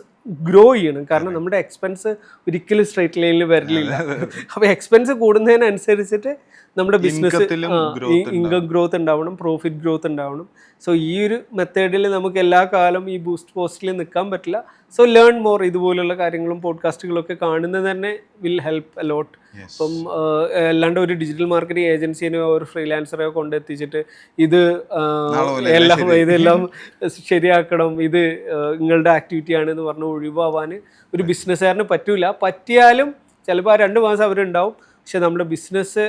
ഗ്രോ ചെയ്യണം, കാരണം നമ്മുടെ എക്സ്പെൻസ് ഒരിക്കലും സ്ട്രൈറ്റ് ലൈനിൽ വരലില്ല. അപ്പോൾ എക്സ്പെൻസ് കൂടുന്നതിനനുസരിച്ചിട്ട് നമ്മുടെ ബിസിനസ് ഇൻകം ഗ്രോത്ത് ഉണ്ടാവണം, പ്രോഫിറ്റ് ഗ്രോത്ത് ഉണ്ടാവണം. സോ ഈ ഒരു മെത്തേഡിൽ നമുക്ക് എല്ലാ കാലം ഈ ബൂസ്റ്റ് പോസ്റ്റിൽ നിൽക്കാൻ പറ്റില്ല. സോ ലേൺ മോർ, ഇതുപോലുള്ള കാര്യങ്ങളും പോഡ്കാസ്റ്റുകളൊക്കെ കാണുന്നത് തന്നെ വിൽ ഹെൽപ്പ് അലോട്ട്. ഇപ്പം അല്ലാണ്ട് ഒരു ഡിജിറ്റൽ മാർക്കറ്റിംഗ് ഏജൻസിനെയോ ഒരു ഫ്രീലാൻസറെയോ കൊണ്ടെത്തിച്ചിട്ട് ഇതെല്ലാം ശരിയാക്കണം, ഇത് നിങ്ങളുടെ ആക്ടിവിറ്റി ആണെന്ന് പറഞ്ഞ് ഒഴിവാവാൻ ഒരു ബിസിനസ്സുകാരന് പറ്റൂല. പറ്റിയാലും ചിലപ്പോൾ ആ 2 മാസം അവരുണ്ടാവും. പക്ഷെ നമ്മുടെ ബിസിനസ്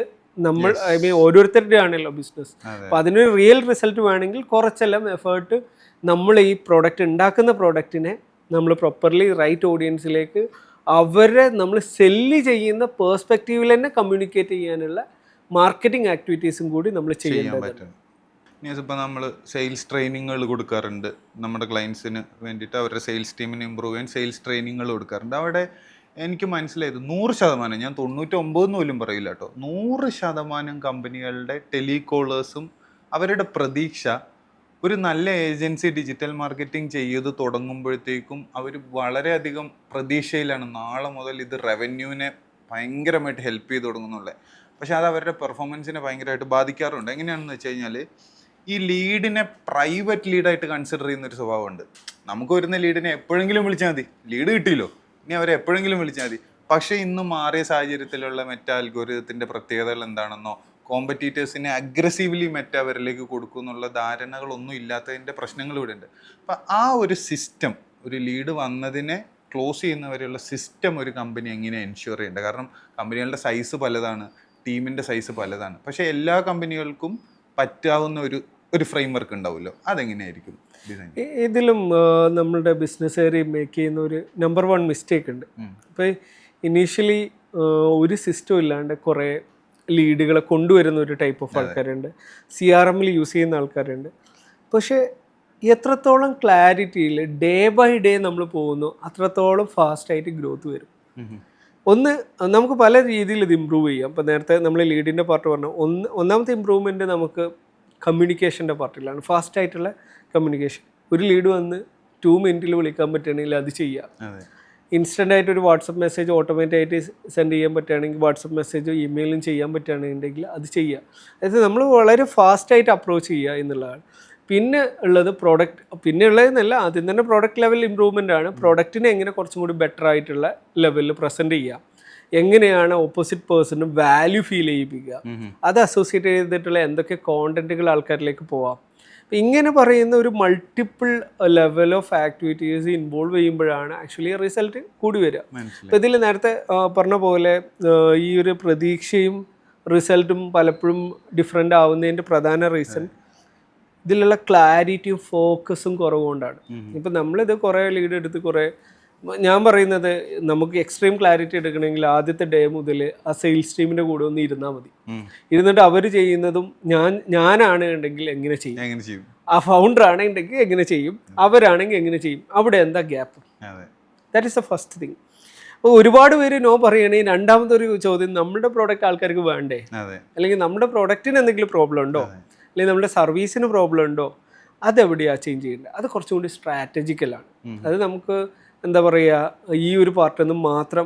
ഓരോരുത്തരുടെ ആണല്ലോ ബിസിനസ്. അപ്പോൾ അതിനൊരു റിയൽ റിസൾട്ട് വേണമെങ്കിൽ കുറച്ചെല്ലാം എഫേർട്ട് നമ്മൾ ഈ പ്രോഡക്റ്റ് ഉണ്ടാക്കുന്ന പ്രോഡക്റ്റിനെ നമ്മൾ പ്രോപ്പർലി റൈറ്റ് ഓഡിയൻസിലേക്ക് അവരെ നമ്മൾ സെല്ല് ചെയ്യുന്ന പേഴ്സ്പെക്റ്റീവിൽ തന്നെ കമ്മ്യൂണിക്കേറ്റ് ചെയ്യാനുള്ള മാർക്കറ്റിംഗ് ആക്ടിവിറ്റീസും കൂടി നമ്മൾ ചെയ്യാൻ പറ്റും. ഇപ്പോൾ നമ്മൾ സെയിൽസ് ട്രെയിനിങ്ങുകൾ കൊടുക്കാറുണ്ട് നമ്മുടെ ക്ലയൻസിന് വേണ്ടിയിട്ട്, അവരുടെ സെയിൽസ് ടീമിനെ ഇമ്പ്രൂവ് ചെയ്യാൻ സെയിൽസ് ട്രെയിനിങ്ങുകൾ കൊടുക്കാറുണ്ട്. അവിടെ എനിക്ക് മനസ്സിലായത് 100%, ഞാൻ 99 പോലും പറയില്ല കേട്ടോ, 100% കമ്പനികളുടെ ടെലികോളേഴ്സും അവരുടെ പ്രതീക്ഷ ഒരു നല്ല ഏജൻസി ഡിജിറ്റൽ മാർക്കറ്റിംഗ് ചെയ്ത് തുടങ്ങുമ്പോഴത്തേക്കും അവർ വളരെയധികം പ്രതീക്ഷയിലാണ് നാളെ മുതൽ ഇത് റവന്യൂവിനെ ഭയങ്കരമായിട്ട് ഹെൽപ്പ് ചെയ്ത് തുടങ്ങുന്നുള്ളത്. പക്ഷെ അത് അവരുടെ പെർഫോമൻസിനെ ഭയങ്കരമായിട്ട് ബാധിക്കാറുണ്ട്. എങ്ങനെയാണെന്ന് വെച്ച് കഴിഞ്ഞാൽ ഈ ലീഡിനെ പ്രൈവറ്റ് ലീഡായിട്ട് കൺസിഡർ ചെയ്യുന്നൊരു സ്വഭാവമുണ്ട്. നമുക്ക് വരുന്ന ലീഡിനെ എപ്പോഴെങ്കിലും വിളിച്ചാൽ മതി, ലീഡ് കിട്ടിയല്ലോ ഇനി അവരെ എപ്പോഴെങ്കിലും വിളിച്ചാൽ മതി. പക്ഷേ ഇന്ന് മാറിയ സാഹചര്യത്തിലുള്ള മെറ്റ അൽഗോരിതത്തിൻ്റെ പ്രത്യേകതകൾ എന്താണെന്നോ കോമ്പറ്റീറ്റേഴ്സിനെ അഗ്രസീവ്ലി മെറ്റ അവരിലേക്ക് കൊടുക്കും എന്നുള്ള ധാരണകളൊന്നും ഇല്ലാത്തതിൻ്റെ പ്രശ്നങ്ങൾ ഇവിടെ ഉണ്ട്. അപ്പം ആ ഒരു സിസ്റ്റം, ഒരു ലീഡ് വന്നതിനെ ക്ലോസ് ചെയ്യുന്നവരെയുള്ള സിസ്റ്റം ഒരു കമ്പനി എങ്ങനെ എൻഷുർ ചെയ്യേണ്ടത്? കാരണം കമ്പനികളുടെ സൈസ് പലതാണ്, ടീമിൻ്റെ സൈസ് പലതാണ്. പക്ഷേ എല്ലാ കമ്പനികൾക്കും പറ്റാവുന്ന ഒരു ഫ്രെയിം വർക്ക് ഉണ്ടാവുമല്ലോ, അതെങ്ങനെയായിരിക്കും ഡിസൈൻ? ഇതിലും നമ്മളുടെ ബിസിനസ് ഏരിയ മേക്ക് ചെയ്യുന്ന ഒരു നമ്പർ 1 മിസ്റ്റേക്ക് ഉണ്ട്. ഇപ്പോൾ ഇനീഷ്യലി ഒരു സിസ്റ്റം ഇല്ലാണ്ട് കുറേ ലീഡുകളെ കൊണ്ടുവരുന്ന ഒരു ടൈപ്പ് ഓഫ് ആൾക്കാരുണ്ട്, CRM യൂസ് ചെയ്യുന്ന ആൾക്കാരുണ്ട്. പക്ഷേ എത്രത്തോളം ക്ലാരിറ്റിയിൽ ഡേ ബൈ ഡേ നമ്മൾ പോകുന്നു അത്രത്തോളം ഫാസ്റ്റായിട്ട് ഗ്രോത്ത് വരും. നമുക്ക് പല രീതിയിൽ ഇത് ഇമ്പ്രൂവ് ചെയ്യാം. അപ്പോൾ നേരത്തെ നമ്മൾ ലീഡിൻ്റെ പാർട്ട് പറഞ്ഞു, ഒന്നാമത്തെ ഇമ്പ്രൂവ്മെൻറ്റ് നമുക്ക് കമ്മ്യൂണിക്കേഷൻ്റെ പാർട്ടിലാണ്. ഫാസ്റ്റായിട്ടുള്ള കമ്മ്യൂണിക്കേഷൻ. ഒരു ലീഡ് വന്ന് 2 മിനിറ്റിൽ വിളിക്കാൻ പറ്റുകയാണെങ്കിൽ അത് ചെയ്യാം. ഇൻസ്റ്റൻ്റ് ആയിട്ട് ഒരു വാട്സപ്പ് മെസ്സേജ് ഓട്ടോമാറ്റിക് ആയിട്ട് സെൻഡ് ചെയ്യാൻ പറ്റുകയാണെങ്കിൽ വാട്സപ്പ് മെസ്സേജോ ഇമെയിലും ചെയ്യാൻ പറ്റുകയാണെന്നുണ്ടെങ്കിൽ അത് ചെയ്യുക. അതായത് നമ്മൾ വളരെ ഫാസ്റ്റായിട്ട് അപ്രോച്ച് ചെയ്യുക എന്നുള്ളതാണ്. പിന്നെ ഉള്ളത് പ്രോഡക്റ്റ്, പിന്നെ ഉള്ളതെന്നല്ല, ആദ്യം തന്നെ പ്രോഡക്റ്റ് ലെവൽ ഇമ്പ്രൂവ്മെൻ്റ് ആണ്. പ്രോഡക്റ്റിനെ എങ്ങനെ കുറച്ചും കൂടി ബെറ്റർ ആയിട്ടുള്ള ലെവലിൽ പ്രസൻറ്റ് ചെയ്യുക, എങ്ങനെയാണ് ഓപ്പോസിറ്റ് പേഴ്സണും വാല്യൂ ഫീൽ ചെയ്യിപ്പിക്കുക, അത് അസോസിയേറ്റ് ചെയ്തിട്ടുള്ള എന്തൊക്കെ കോണ്ടന്റുകൾ ആൾക്കാരിലേക്ക് പോവാം. ഇങ്ങനെ പറയുന്ന ഒരു multiple level of activities involve ചെയ്യുമ്പോഴാണ് ആക്ച്വലി റിസൾട്ട് കൂടി വരിക. അപ്പോൾ ഇതിൽ നേരത്തെ പറഞ്ഞ പോലെ ഈ ഒരു പ്രതീക്ഷയും റിസൾട്ടും പലപ്പോഴും ഡിഫറെൻ്റ് ആവുന്നതിൻ്റെ പ്രധാന റീസൺ ഇതിലുള്ള ക്ലാരിറ്റിയും ഫോക്കസും കുറവുകൊണ്ടാണ്. ഇപ്പം നമ്മളിത് കുറേ ലീഡ് എടുത്ത് കുറേ, ഞാൻ പറയുന്നത് നമുക്ക് എക്സ്ട്രീം ക്ലാരിറ്റി എടുക്കണമെങ്കിൽ ആദ്യത്തെ ഡേ മുതൽ ആ സെയിൽസ് ടീമിൻ്റെ കൂടെ ഒന്ന് ഇരുന്നാൽ മതി. ഇരുന്നിട്ട് അവർ ചെയ്യുന്നതും ഞാനാണെന്നുണ്ടെങ്കിൽ എങ്ങനെ ചെയ്യും, ആ ഫൗണ്ടർ ആണെന്നുണ്ടെങ്കിൽ എങ്ങനെ ചെയ്യും, അവരാണെങ്കിൽ എങ്ങനെ ചെയ്യും, അവിടെ എന്താ gap, that is the first thing. അപ്പോൾ ഒരുപാട് പേര് നോ പറയുകയാണെങ്കിൽ രണ്ടാമതൊരു ചോദ്യം, നമ്മുടെ പ്രോഡക്റ്റ് ആൾക്കാർക്ക് വേണ്ടേ, അല്ലെങ്കിൽ നമ്മുടെ പ്രോഡക്റ്റിന് എന്തെങ്കിലും പ്രോബ്ലം ഉണ്ടോ, അല്ലെങ്കിൽ നമ്മുടെ സർവീസിന് പ്രോബ്ലം ഉണ്ടോ, അതെവിടെയാണ് ചേഞ്ച് ചെയ്യേണ്ടത്? അത് കുറച്ചും കൂടി സ്ട്രാറ്റജിക്കലാണ്. അത് നമുക്ക് എന്താ പറയുക, ഈ ഒരു പാർട്ടിൽ നിന്നും മാത്രം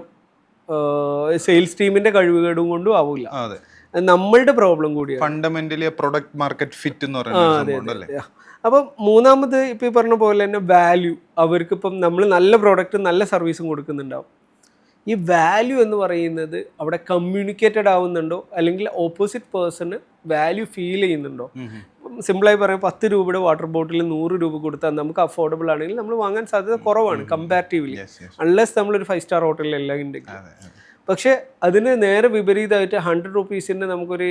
സെയിൽസ് ടീമിൻ്റെ കഴിവുകേടും കൊണ്ടും ആവില്ല. നമ്മളുടെ പ്രോബ്ലം കൂടിയാണ്. ഫണ്ടമെന്റലി പ്രൊഡക്റ്റ് മാർക്കറ്റ് ഫിറ്റ് എന്ന് പറയുന്നത്. അപ്പം മൂന്നാമത് ഇപ്പം ഈ പറഞ്ഞ പോലെ തന്നെ വാല്യൂ. അവർക്കിപ്പം നമ്മൾ നല്ല പ്രോഡക്റ്റും നല്ല സർവീസും കൊടുക്കുന്നുണ്ടാവും. ഈ വാല്യൂ എന്ന് പറയുന്നത് അവിടെ കമ്മ്യൂണിക്കേറ്റഡ് ആവുന്നുണ്ടോ, അല്ലെങ്കിൽ ഓപ്പോസിറ്റ് പേഴ്സണ് വാല്യൂ ഫീൽ ചെയ്യുന്നുണ്ടോ? സിമ്പിളായി പറയാം, 10 രൂപയുടെ വാട്ടർ ബോട്ടിൽ 100 രൂപ കൊടുത്താൽ നമുക്ക് അഫോർഡബിൾ ആണെങ്കിൽ നമ്മൾ വാങ്ങാൻ സാധ്യത കുറവാണ് കമ്പാരിറ്റീവ്ലി, അൺലെസ് നമ്മളൊരു 5 സ്റ്റാർ ഹോട്ടലിലെല്ലാം ഉണ്ടെങ്കിൽ. പക്ഷേ അതിന് നേരെ വിപരീതമായിട്ട് 100 റുപ്പീസിന് നമുക്കൊരു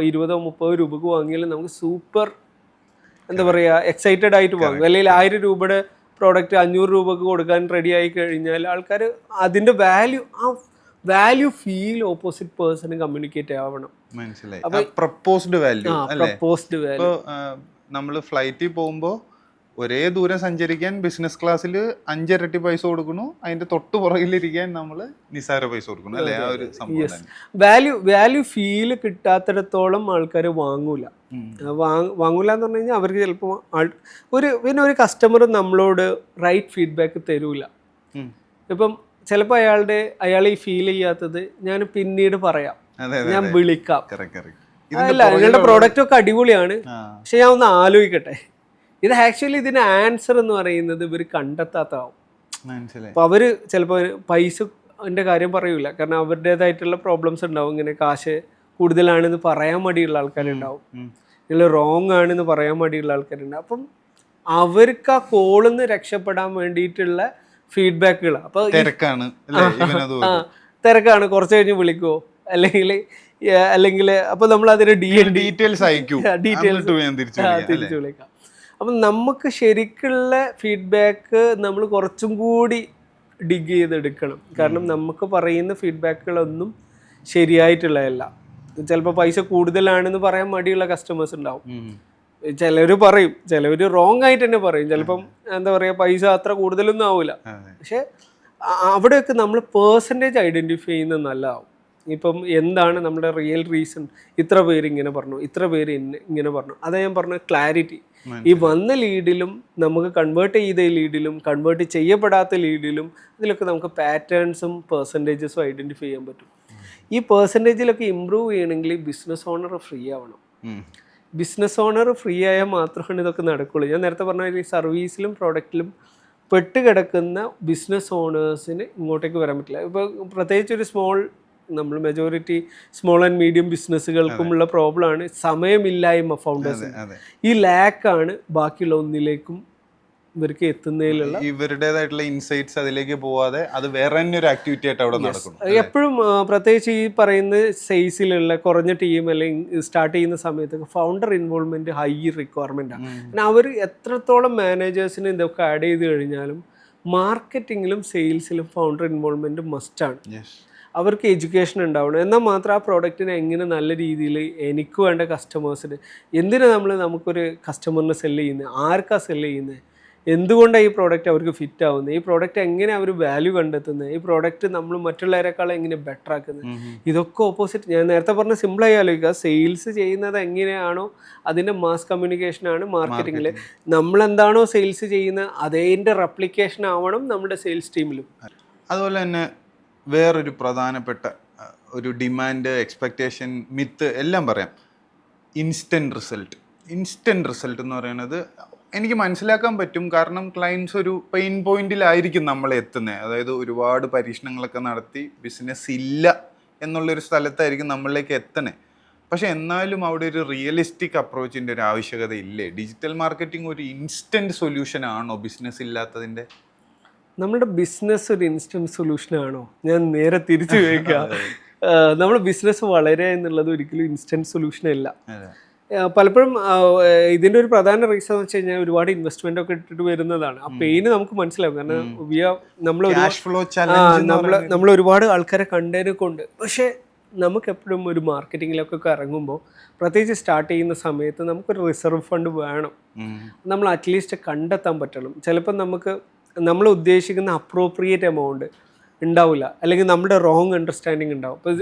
20-30 രൂപക്ക് വാങ്ങിയാലും നമുക്ക് സൂപ്പർ എന്താ പറയുക എക്സൈറ്റഡ് ആയിട്ട് വാങ്ങും. അല്ലെങ്കിൽ 1000 രൂപയുടെ പ്രോഡക്റ്റ് 500 രൂപക്ക് കൊടുക്കാൻ റെഡി ആയി കഴിഞ്ഞാൽ ആൾക്കാർ അതിൻ്റെ value feel opposite person communicate ആവണം. മനസ്സിലായി. Proposed value. നമ്മൾ ഫ്ലൈറ്റിൽ പോകുമ്പോൾ ഒരേ ദൂരം സഞ്ചരിക്കാൻ ബിസിനസ് ക്ലാസ്സിൽ 5 ഇരട്ടി പൈസ കൊടുക്കുന്നു, അതിന്റെ തൊട്ട് പുറകിലിരിക്കാൻ നമ്മൾ നിസ്സാര പൈസ കൊടുക്കണം അല്ലേ? ആ ഒരു സംഭവം വാല്യൂ ഫീൽ കിട്ടാത്തിടത്തോളം ആൾക്കാർ വാങ്ങൂല എന്ന് പറഞ്ഞു കഴിഞ്ഞാൽ അവർക്ക് ചിലപ്പോൾ ഒരു കസ്റ്റമർ നമ്മളോട് റൈറ്റ് ഫീഡ്ബാക്ക് തരൂല. ഇപ്പം ചിലപ്പോൾ അയാൾ ഈ ഫീൽ ചെയ്യാത്തത് ഞാൻ പിന്നീട് പറയാം, ഞാൻ വിളിക്കാം, അല്ല നിങ്ങളുടെ പ്രോഡക്റ്റ് ഒക്കെ അടിപൊളിയാണ് പക്ഷെ ഞാൻ ഒന്ന് ആലോചിക്കട്ടെ. ഇത് ആക്ച്വലി ഇതിന് ആൻസർ എന്ന് പറയുന്നത് ഇവർ കണ്ടെത്താത്താവും. അപ്പൊ അവര് ചിലപ്പോൾ പൈസന്റെ കാര്യം പറയൂല, കാരണം അവരുടേതായിട്ടുള്ള പ്രോബ്ലംസ് ഉണ്ടാവും. ഇങ്ങനെ കാശ് കൂടുതലാണെന്ന് പറയാൻ മടിയുള്ള ആൾക്കാരുണ്ടാവും, നിങ്ങൾ റോങ് ആണെന്ന് പറയാൻ മടിയുള്ള ആൾക്കാരുണ്ടാവും. അപ്പം അവർക്ക് ആ കോളിൽ നിന്ന് രക്ഷപ്പെടാൻ വേണ്ടിയിട്ടുള്ള ഫീഡ്ബാക്കുകൾ. അപ്പൊ തിരക്കാണ്, കുറച്ച് കഴിഞ്ഞ് വിളിക്കുവോ, അല്ലെങ്കിൽ അപ്പൊ നമ്മൾ അതിന് ഡീറ്റെയിൽസ് തിരിച്ചു വിളിക്കാം. അപ്പം നമുക്ക് ശരിക്കുള്ള ഫീഡ്ബാക്ക് നമ്മൾ കുറച്ചും കൂടി ഡിഗ് ചെയ്തെടുക്കണം. കാരണം നമുക്ക് പറയുന്ന ഫീഡ്ബാക്കുകളൊന്നും ശരിയായിട്ടുള്ളതല്ല. ചിലപ്പോൾ പൈസ കൂടുതലാണെന്ന് പറയാൻ മടിയുള്ള കസ്റ്റമേഴ്സ് ഉണ്ടാവും. ചിലർ പറയും, ചിലവർ റോങ് ആയിട്ട് തന്നെ പറയും. ചിലപ്പം എന്താ പറയുക, പൈസ അത്ര കൂടുതലൊന്നും ആവില്ല. പക്ഷെ അവിടെയൊക്കെ നമ്മൾ പേഴ്സൻറ്റേജ് ഐഡൻറ്റിഫൈ ചെയ്യുന്നത് നല്ലതാവും. ഇപ്പം എന്താണ് നമ്മുടെ റിയൽ റീസൺ, ഇത്ര പേര് ഇങ്ങനെ പറഞ്ഞു, ഇത്ര പേര് ഇങ്ങനെ പറഞ്ഞു. അതാ ഞാൻ പറഞ്ഞ ക്ലാരിറ്റി. ഈ വന്ന ലീഡിലും നമുക്ക് കൺവേർട്ട് ചെയ്ത ലീഡിലും കൺവേർട്ട് ചെയ്യപ്പെടാത്ത ലീഡിലും ഇതിലൊക്കെ നമുക്ക് പാറ്റേൺസും പെർസെൻറ്റേജസും ഐഡൻറ്റിഫൈ ചെയ്യാൻ പറ്റും. ഈ പെർസെൻറ്റേജിലൊക്കെ ഇമ്പ്രൂവ് ചെയ്യണമെങ്കിൽ ബിസിനസ് ഓണർ ഫ്രീ ആവണം. ബിസിനസ് ഓണർ ഫ്രീ ആയാൽ മാത്രമാണ് ഇതൊക്കെ നടക്കുള്ളൂ. ഞാൻ നേരത്തെ പറഞ്ഞ ഈ സർവീസിലും പ്രോഡക്റ്റിലും പെട്ടുകിടക്കുന്ന ബിസിനസ് ഓണേഴ്സിന് ഇങ്ങോട്ടേക്ക് വരാൻ പറ്റില്ല. ഇപ്പോൾ പ്രത്യേകിച്ച് ഒരു നമ്മൾ മെജോറിറ്റി സ്മോൾ ആൻഡ് മീഡിയം ബിസിനസ്സുകൾക്കുമുള്ള പ്രോബ്ലമാണ് സമയമില്ലായ്മ. ഫൗണ്ടേഴ്സ് ഈ ലാക്കാണ് ബാക്കിയുള്ള ഒന്നിലേക്കും ഇവർക്ക് എത്തുന്നതിലുള്ള ഇവരുടേതായിട്ടുള്ള ഇൻസൈറ്റ്സ് അതിലേക്ക് പോവാതെ അത് വേറെ തന്നെ ഒരു ആക്ടിവിറ്റി ആയിട്ട് അവിടെ നടക്കുന്നു. എപ്പോഴും പ്രത്യേകിച്ച് ഈ പറയുന്ന സൈസിലുള്ള കുറഞ്ഞ ടീം അല്ലെങ്കിൽ സ്റ്റാർട്ട് ചെയ്യുന്ന സമയത്തൊക്കെ ഫൗണ്ടർ ഇൻവോൾവ്മെന്റ് ഹൈ റിക്വയർമെന്റ് ആണ്. പിന്നെ അവർ എത്രത്തോളം മാനേജേഴ്സിന് ഇതൊക്കെ ആഡ് ചെയ്ത് കഴിഞ്ഞാലും മാർക്കറ്റിങ്ങിലും സെയിൽസിലും ഫൗണ്ടർ ഇൻവോൾവ്മെന്റ് മസ്റ്റാണ്. അവർക്ക് എഡ്യൂക്കേഷൻ ഉണ്ടാവണം. എന്നാൽ മാത്രം ആ പ്രോഡക്റ്റിനെ എങ്ങനെ നല്ല രീതിയിൽ എനിക്ക് വേണ്ട കസ്റ്റമേഴ്സിന്, എന്തിനാണ് നമുക്കൊരു കസ്റ്റമറിനെ സെല്ല് ചെയ്യുന്നത്, ആർക്കാണ് സെല്ല് ചെയ്യുന്നത്, എന്തുകൊണ്ടാണ് ഈ പ്രോഡക്റ്റ് അവർക്ക് ഫിറ്റ് ആവുന്നത്, ഈ പ്രോഡക്റ്റ് എങ്ങനെ അവർ വാല്യൂ കണ്ടെത്തുന്നത്, ഈ പ്രോഡക്റ്റ് നമ്മൾ മറ്റുള്ളവരെക്കാളും എങ്ങനെ ബെറ്റർ ആക്കുന്നത്, ഇതൊക്കെ ഓപ്പോസിറ്റ്. ഞാൻ നേരത്തെ പറഞ്ഞ സിമ്പിളായി ആലോചിക്കുക, സെയിൽസ് ചെയ്യുന്നത് എങ്ങനെയാണോ അതിൻ്റെ മാസ് കമ്മ്യൂണിക്കേഷനാണ് മാർക്കറ്റിങ്ങിൽ. നമ്മളെന്താണോ സെയിൽസ് ചെയ്യുന്നത് അതേൻ്റെ റെപ്ലിക്കേഷൻ ആവണം നമ്മുടെ സെയിൽസ് ടീമിലും. അതുപോലെ തന്നെ വേറൊരു പ്രധാനപ്പെട്ട ഒരു ഡിമാൻഡ്, എക്സ്പെക്റ്റേഷൻ, മിത്ത് എല്ലാം പറയാം, ഇൻസ്റ്റൻറ്റ് റിസൾട്ട് എന്ന് പറയുന്നത് എനിക്ക് മനസ്സിലാക്കാൻ പറ്റും. കാരണം ക്ലയൻസ് ഒരു പെയിൻ പോയിന്റിലായിരിക്കും നമ്മൾ എത്തുന്നത്. അതായത് ഒരുപാട് പരീക്ഷണങ്ങളൊക്കെ നടത്തി ബിസിനസ് ഇല്ല എന്നുള്ളൊരു സ്ഥലത്തായിരിക്കും നമ്മളിലേക്ക് എത്തണേ. പക്ഷെ എന്നാലും അവിടെ ഒരു റിയലിസ്റ്റിക് അപ്രോച്ചിൻ്റെ ഒരു ആവശ്യകത ഇല്ലേ? ഡിജിറ്റൽ മാർക്കറ്റിംഗ് ഒരു ഇൻസ്റ്റൻറ്റ് സൊല്യൂഷൻ ആണോ ബിസിനസ് ഇല്ലാത്തതിൻ്റെ? നമ്മുടെ ബിസിനസ് ഒരു ഇൻസ്റ്റൻറ്റ് സൊല്യൂഷനാണോ? ഞാൻ നേരെ തിരിച്ചു ചോദിക്കാം. നമ്മുടെ ബിസിനസ് വളരെ എന്നുള്ളത് ഒരിക്കലും ഇൻസ്റ്റൻറ്റ് സൊല്യൂഷനല്ല. പലപ്പോഴും ഇതിൻ്റെ ഒരു പ്രധാന റീസൺ എന്ന് വെച്ച് കഴിഞ്ഞാൽ ഒരുപാട് ഇൻവെസ്റ്റ്മെന്റ് ഒക്കെ ഇട്ടിട്ട് വരുന്നതാണ്. ആ പെയിന് നമുക്ക് മനസ്സിലാവും. കാരണം നമ്മൾ ഒരുപാട് ആൾക്കാരെ കണ്ടതിനെ കൊണ്ട്. പക്ഷേ നമുക്ക് എപ്പോഴും ഒരു മാർക്കറ്റിങ്ങിലൊക്കെ ഇറങ്ങുമ്പോൾ, പ്രത്യേകിച്ച് സ്റ്റാർട്ട് ചെയ്യുന്ന സമയത്ത് നമുക്കൊരു റിസർവ് ഫണ്ട് വേണം. നമ്മൾ അറ്റ്ലീസ്റ്റ് കണ്ടെത്താൻ പറ്റണം. ചിലപ്പോൾ നമ്മൾ ഉദ്ദേശിക്കുന്ന അപ്രോപ്രിയേറ്റ് എമൗണ്ട് ഉണ്ടാവില്ല, അല്ലെങ്കിൽ നമ്മുടെ റോങ് അണ്ടർസ്റ്റാൻഡിങ് ഉണ്ടാവും. ഇപ്പോൾ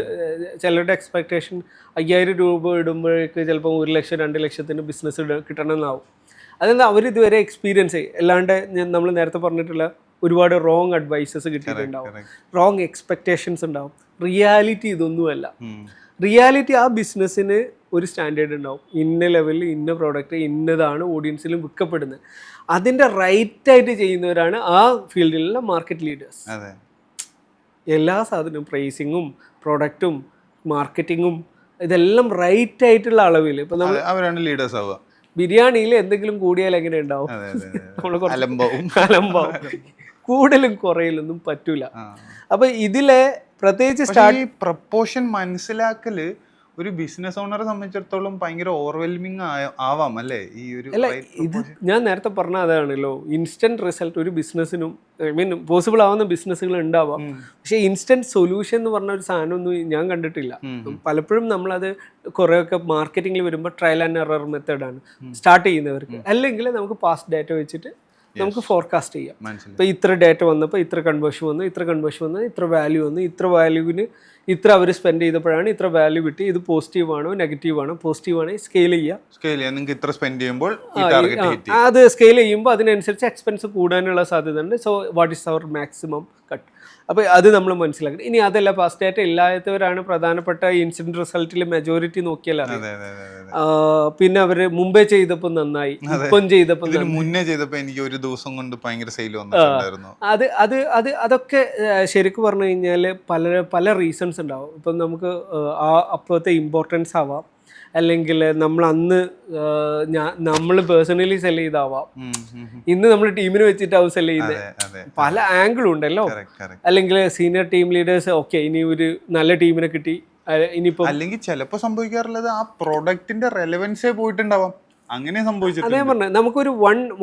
ചിലരുടെ എക്സ്പെക്റ്റേഷൻ 5000 രൂപ ഇടുമ്പോഴേക്ക് ചിലപ്പോൾ 1 ലക്ഷം 2 ലക്ഷത്തിന് ബിസിനസ് കിട്ടണമെന്നാവും. അതെന്താ അവരിതുവരെ എക്സ്പീരിയൻസ് ചെയ്യും. അല്ലാണ്ട് നമ്മൾ നേരത്തെ പറഞ്ഞിട്ടുള്ള ഒരുപാട് റോങ് അഡ്വൈസസ് കിട്ടിയിട്ടുണ്ടാവും, റോങ് എക്സ്പെക്റ്റേഷൻസ് ഉണ്ടാവും. റിയാലിറ്റി ഇതൊന്നുമല്ല. റിയാലിറ്റി ആ ബിസിനസ്സിന് ഒരു സ്റ്റാൻഡേർഡ് ഉണ്ടാവും. ഇന്ന ലെവലിൽ ഇന്ന പ്രോഡക്റ്റ് ഇന്നതാണ് ഓഡിയൻസിലും വിൽക്കപ്പെടുന്നത്. അതിൻ്റെ റൈറ്റായിട്ട് ചെയ്യുന്നവരാണ് ആ ഫീൽഡിലുള്ള മാർക്കറ്റ് ലീഡേഴ്സ്. അതെ, എല്ലാ സാധനവും പ്രൈസിങ്ങും പ്രൊഡക്റ്റും മാർക്കറ്റിങ്ങും ഇതെല്ലാം റൈറ്റ് ആയിട്ടുള്ള അളവിൽ. ഇപ്പം നമ്മൾ അവരാണ് ലീഡേഴ്സ് ആവുക. ബിരിയാണിയിൽ എന്തെങ്കിലും കൂടിയാൽ എങ്ങനെ ഉണ്ടാവും? നമ്മൾ അലമ്പാവും. കൂടുതലും കുറയിലൊന്നും പറ്റൂല. അപ്പൊ ഇതിലെ പ്രത്യേകിച്ച് ഈ പ്രപ്പോർഷൻ മനസ്സിലാക്കല് ഒരു ബിസിനസ് ഓണറെ സംബന്ധിച്ചിടത്തോളം ഭയങ്കര ഓവർവെൽമിങ് ആവാം അല്ലേ ഈ ഒരു. അല്ല, ഇത് ഞാൻ നേരത്തെ പറഞ്ഞ അതാണല്ലോ, ഇൻസ്റ്റന്റ് റിസൾട്ട് ഒരു ബിസിനസ്സിനും പോസിബിൾ ആവുന്ന ബിസിനസ്സുകൾ ഉണ്ടാവാം. പക്ഷെ ഇൻസ്റ്റന്റ് സൊല്യൂഷൻ എന്ന് പറഞ്ഞ ഒരു സാധനമൊന്നും ഞാൻ കണ്ടിട്ടില്ല. പലപ്പോഴും നമ്മളത് കുറേയൊക്കെ മാർക്കറ്റിംഗിൽ വരുമ്പോൾ ട്രയൽ ആൻഡ് എറർ മെത്തേഡാണ് സ്റ്റാർട്ട് ചെയ്യുന്നവർക്ക്. അല്ലെങ്കിൽ നമുക്ക് പാസ്റ്റ് ഡാറ്റ വെച്ചിട്ട് നമുക്ക് ഫോർകാസ്റ്റ് ചെയ്യാം. ഇപ്പോൾ ഇത്ര ഡാറ്റ വന്നപ്പോൾ ഇത്ര കൺവേർഷൻ വന്നു, ഇത്ര കൺവേർഷൻ വന്നു, ഇത്ര വാല്യൂ വന്നു, ഇത്ര വാല്യൂവിന് ഇത്ര അവർ സ്പെൻഡ് ചെയ്തപ്പോഴാണ് ഇത്ര വാല്യൂ കിട്ടി, ഇത് പോസിറ്റീവ് ആണോ നെഗറ്റീവ് ആണോ, പോസിറ്റീവ് ആണെങ്കിൽ സ്കെയിൽ നിങ്ങൾക്ക് ഇത്ര സ്പെൻഡ് ചെയ്യുമ്പോൾ അത് സ്കെയിൽ ചെയ്യുമ്പോൾ അതിനനുസരിച്ച് എക്സ്പെൻസ് കൂടാനുള്ള സാധ്യത ഉണ്ട്. So what is our maximum cut. അപ്പോൾ അത് നമ്മൾ മനസ്സിലാക്കണം. ഇനി അതല്ല, പാസ്റ്റ് ഡാറ്റ ഇല്ലാത്തവരാണ് പ്രധാനപ്പെട്ട ഇൻസിഡന്റ് റിസൾട്ടിൽ മെജോറിറ്റി നോക്കിയാൽ അറിയാം. പിന്നെ അവര് മുമ്പേ ചെയ്തപ്പോൾ നന്നായി, ഇപ്പം ചെയ്തപ്പോൾ മുന്നേ ചെയ്തപ്പോൾ എനിക്ക് ഒരു ദിവസം കൊണ്ട് ഭയങ്കര സെയിൽ വന്നിട്ടുണ്ടായിരുന്നു. അതൊക്കെ ശരിക്കും പറഞ്ഞു കഴിഞ്ഞാൽ പല റീസൺസ് ഉണ്ടാവും. ഇപ്പം നമുക്ക് അപ്പോഴത്തെ ഇമ്പോർട്ടൻസ് ആവാം, അല്ലെങ്കിൽ നമ്മൾ അന്ന് നമ്മൾ പേഴ്സണലി സെല് ചെയ്താവാം, ഇന്ന് നമ്മൾ ടീമിന് വെച്ചിട്ടാവും സെല് ചെയ്യുന്നത്. പല ആംഗിളും ഉണ്ടല്ലോ. അല്ലെങ്കിൽ സീനിയർ ടീം ലീഡേഴ്സ് ഓക്കെ ഇനി ഒരു നല്ല ടീമിനെ കിട്ടി, ഇനിയിപ്പോ അല്ലെങ്കിൽ ചിലപ്പോൾ സംഭവിക്കാറുള്ളത് ആ പ്രൊഡക്റ്റിന്റെ റെലവൻസേ പോയിട്ടുണ്ടാവാം. അങ്ങനെ സംഭവിച്ചിട്ടുണ്ട്. അതേ പറഞ്ഞ നമുക്കൊരു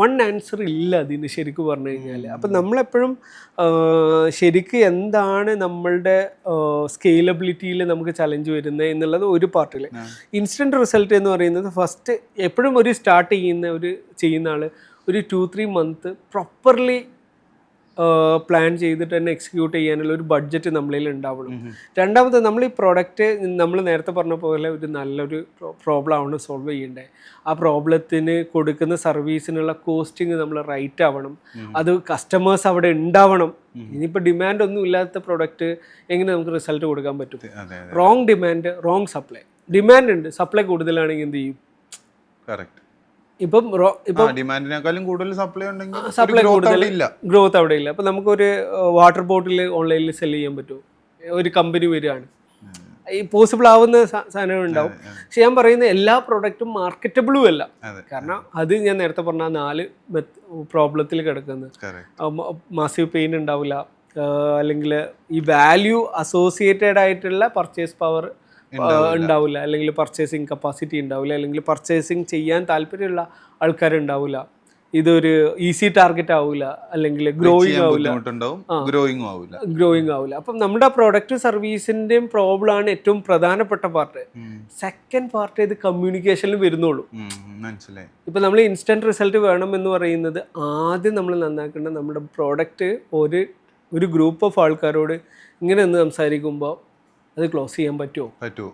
വൺ ആൻസർ ഇല്ല അതിന് ശരിക്കും പറഞ്ഞു കഴിഞ്ഞാൽ. അപ്പം നമ്മളെപ്പോഴും ശരിക്കും എന്താണ് നമ്മളുടെ സ്കെയിലബിലിറ്റിയിൽ നമുക്ക് ചലഞ്ച് വരുന്നത് എന്നുള്ളത് ഒരു പാർട്ടിൽ. ഇൻസ്റ്റൻറ്റ് റിസൾട്ട് എന്ന് പറയുന്നത് ഫസ്റ്റ് എപ്പോഴും ഒരു സ്റ്റാർട്ട് ചെയ്യുന്ന ആൾ ഒരു 2-3 മന്ത് പ്രോപ്പർലി പ്ലാൻ ചെയ്തിട്ട് തന്നെ എക്സിക്യൂട്ട് ചെയ്യാനുള്ള ഒരു ബഡ്ജറ്റ് നമ്മളിൽ ഉണ്ടാവണം. രണ്ടാമത് നമ്മൾ ഈ പ്രോഡക്റ്റ് നമ്മൾ നേരത്തെ പറഞ്ഞ പോലെ ഒരു നല്ലൊരു പ്രോബ്ലമാണ് സോൾവ് ചെയ്യേണ്ടത്. ആ പ്രോബ്ലത്തിന് കൊടുക്കുന്ന സർവീസിനുള്ള കോസ്റ്റിംഗ് നമ്മൾ റൈറ്റ് ആവണം. അത് കസ്റ്റമേഴ്സ് അവിടെ ഉണ്ടാവണം. ഇനിയിപ്പോൾ ഡിമാൻഡ് ഒന്നും ഇല്ലാത്ത പ്രോഡക്റ്റ് എങ്ങനെ നമുക്ക് റിസൾട്ട് കൊടുക്കാൻ പറ്റും? Wrong demand, wrong supply. Demand ഉണ്ട്, സപ്ലൈ കൂടുതലാണെങ്കിൽ എന്ത് ചെയ്യും? ഇപ്പം ഡിമാൻഡിനേക്കാളും കൂടുതൽ സപ്ലൈ ഗ്രോത്ത് അവിടെ ഇല്ല. അപ്പം നമുക്കൊരു വാട്ടർ ബോട്ടിൽ ഓൺലൈനിൽ സെല് ചെയ്യാൻ പറ്റുമോ? ഒരു കമ്പനി വരികയാണ്, ഈ പോസിബിൾ ആവുന്ന സാധനങ്ങൾ ഉണ്ടാവും. പക്ഷെ ഞാൻ പറയുന്ന എല്ലാ പ്രോഡക്റ്റും മാർക്കറ്റബിളും അല്ല. കാരണം അത് ഞാൻ നേരത്തെ പറഞ്ഞ 4 പ്രോബ്ലത്തിൽ കിടക്കുന്നത്. മാസീവ് പെയിൻ ഉണ്ടാവില്ല, അല്ലെങ്കിൽ ഈ വാല്യൂ അസോസിയേറ്റഡ് ആയിട്ടുള്ള പർച്ചേസ് പവർ ഉണ്ടാവില്ല, അല്ലെങ്കിൽ പർച്ചേസിങ് കപ്പാസിറ്റി ഉണ്ടാവില്ല, അല്ലെങ്കിൽ പർച്ചേസിങ് ചെയ്യാൻ താല്പര്യമുള്ള ആൾക്കാരുണ്ടാവില്ല. ഇതൊരു ഈസി ടാർഗറ്റ് ആവില്ല, അല്ലെങ്കിൽ ഗ്രോയിങ് ആവില്ല. അപ്പം നമ്മുടെ പ്രൊഡക്റ്റ് സർവീസിന്റെയും പ്രോബ്ലം ആണ് ഏറ്റവും പ്രധാനപ്പെട്ട പാർട്ട്. സെക്കൻഡ് പാർട്ട് ഇത് കമ്മ്യൂണിക്കേഷനിൽ വരുന്നുള്ളൂ. ഇപ്പം നമ്മൾ ഇൻസ്റ്റന്റ് റിസൾട്ട് വേണം എന്ന് പറയുന്നത് ആദ്യം നമ്മൾ നന്നാക്കേണ്ട നമ്മുടെ പ്രോഡക്റ്റ് ഒരു ഗ്രൂപ്പ് ഓഫ് ആൾക്കാരോട് ഇങ്ങനെ ഒന്ന് സംസാരിക്കുമ്പോൾ അത് ക്ലോസ് ചെയ്യാൻ പറ്റുമോ?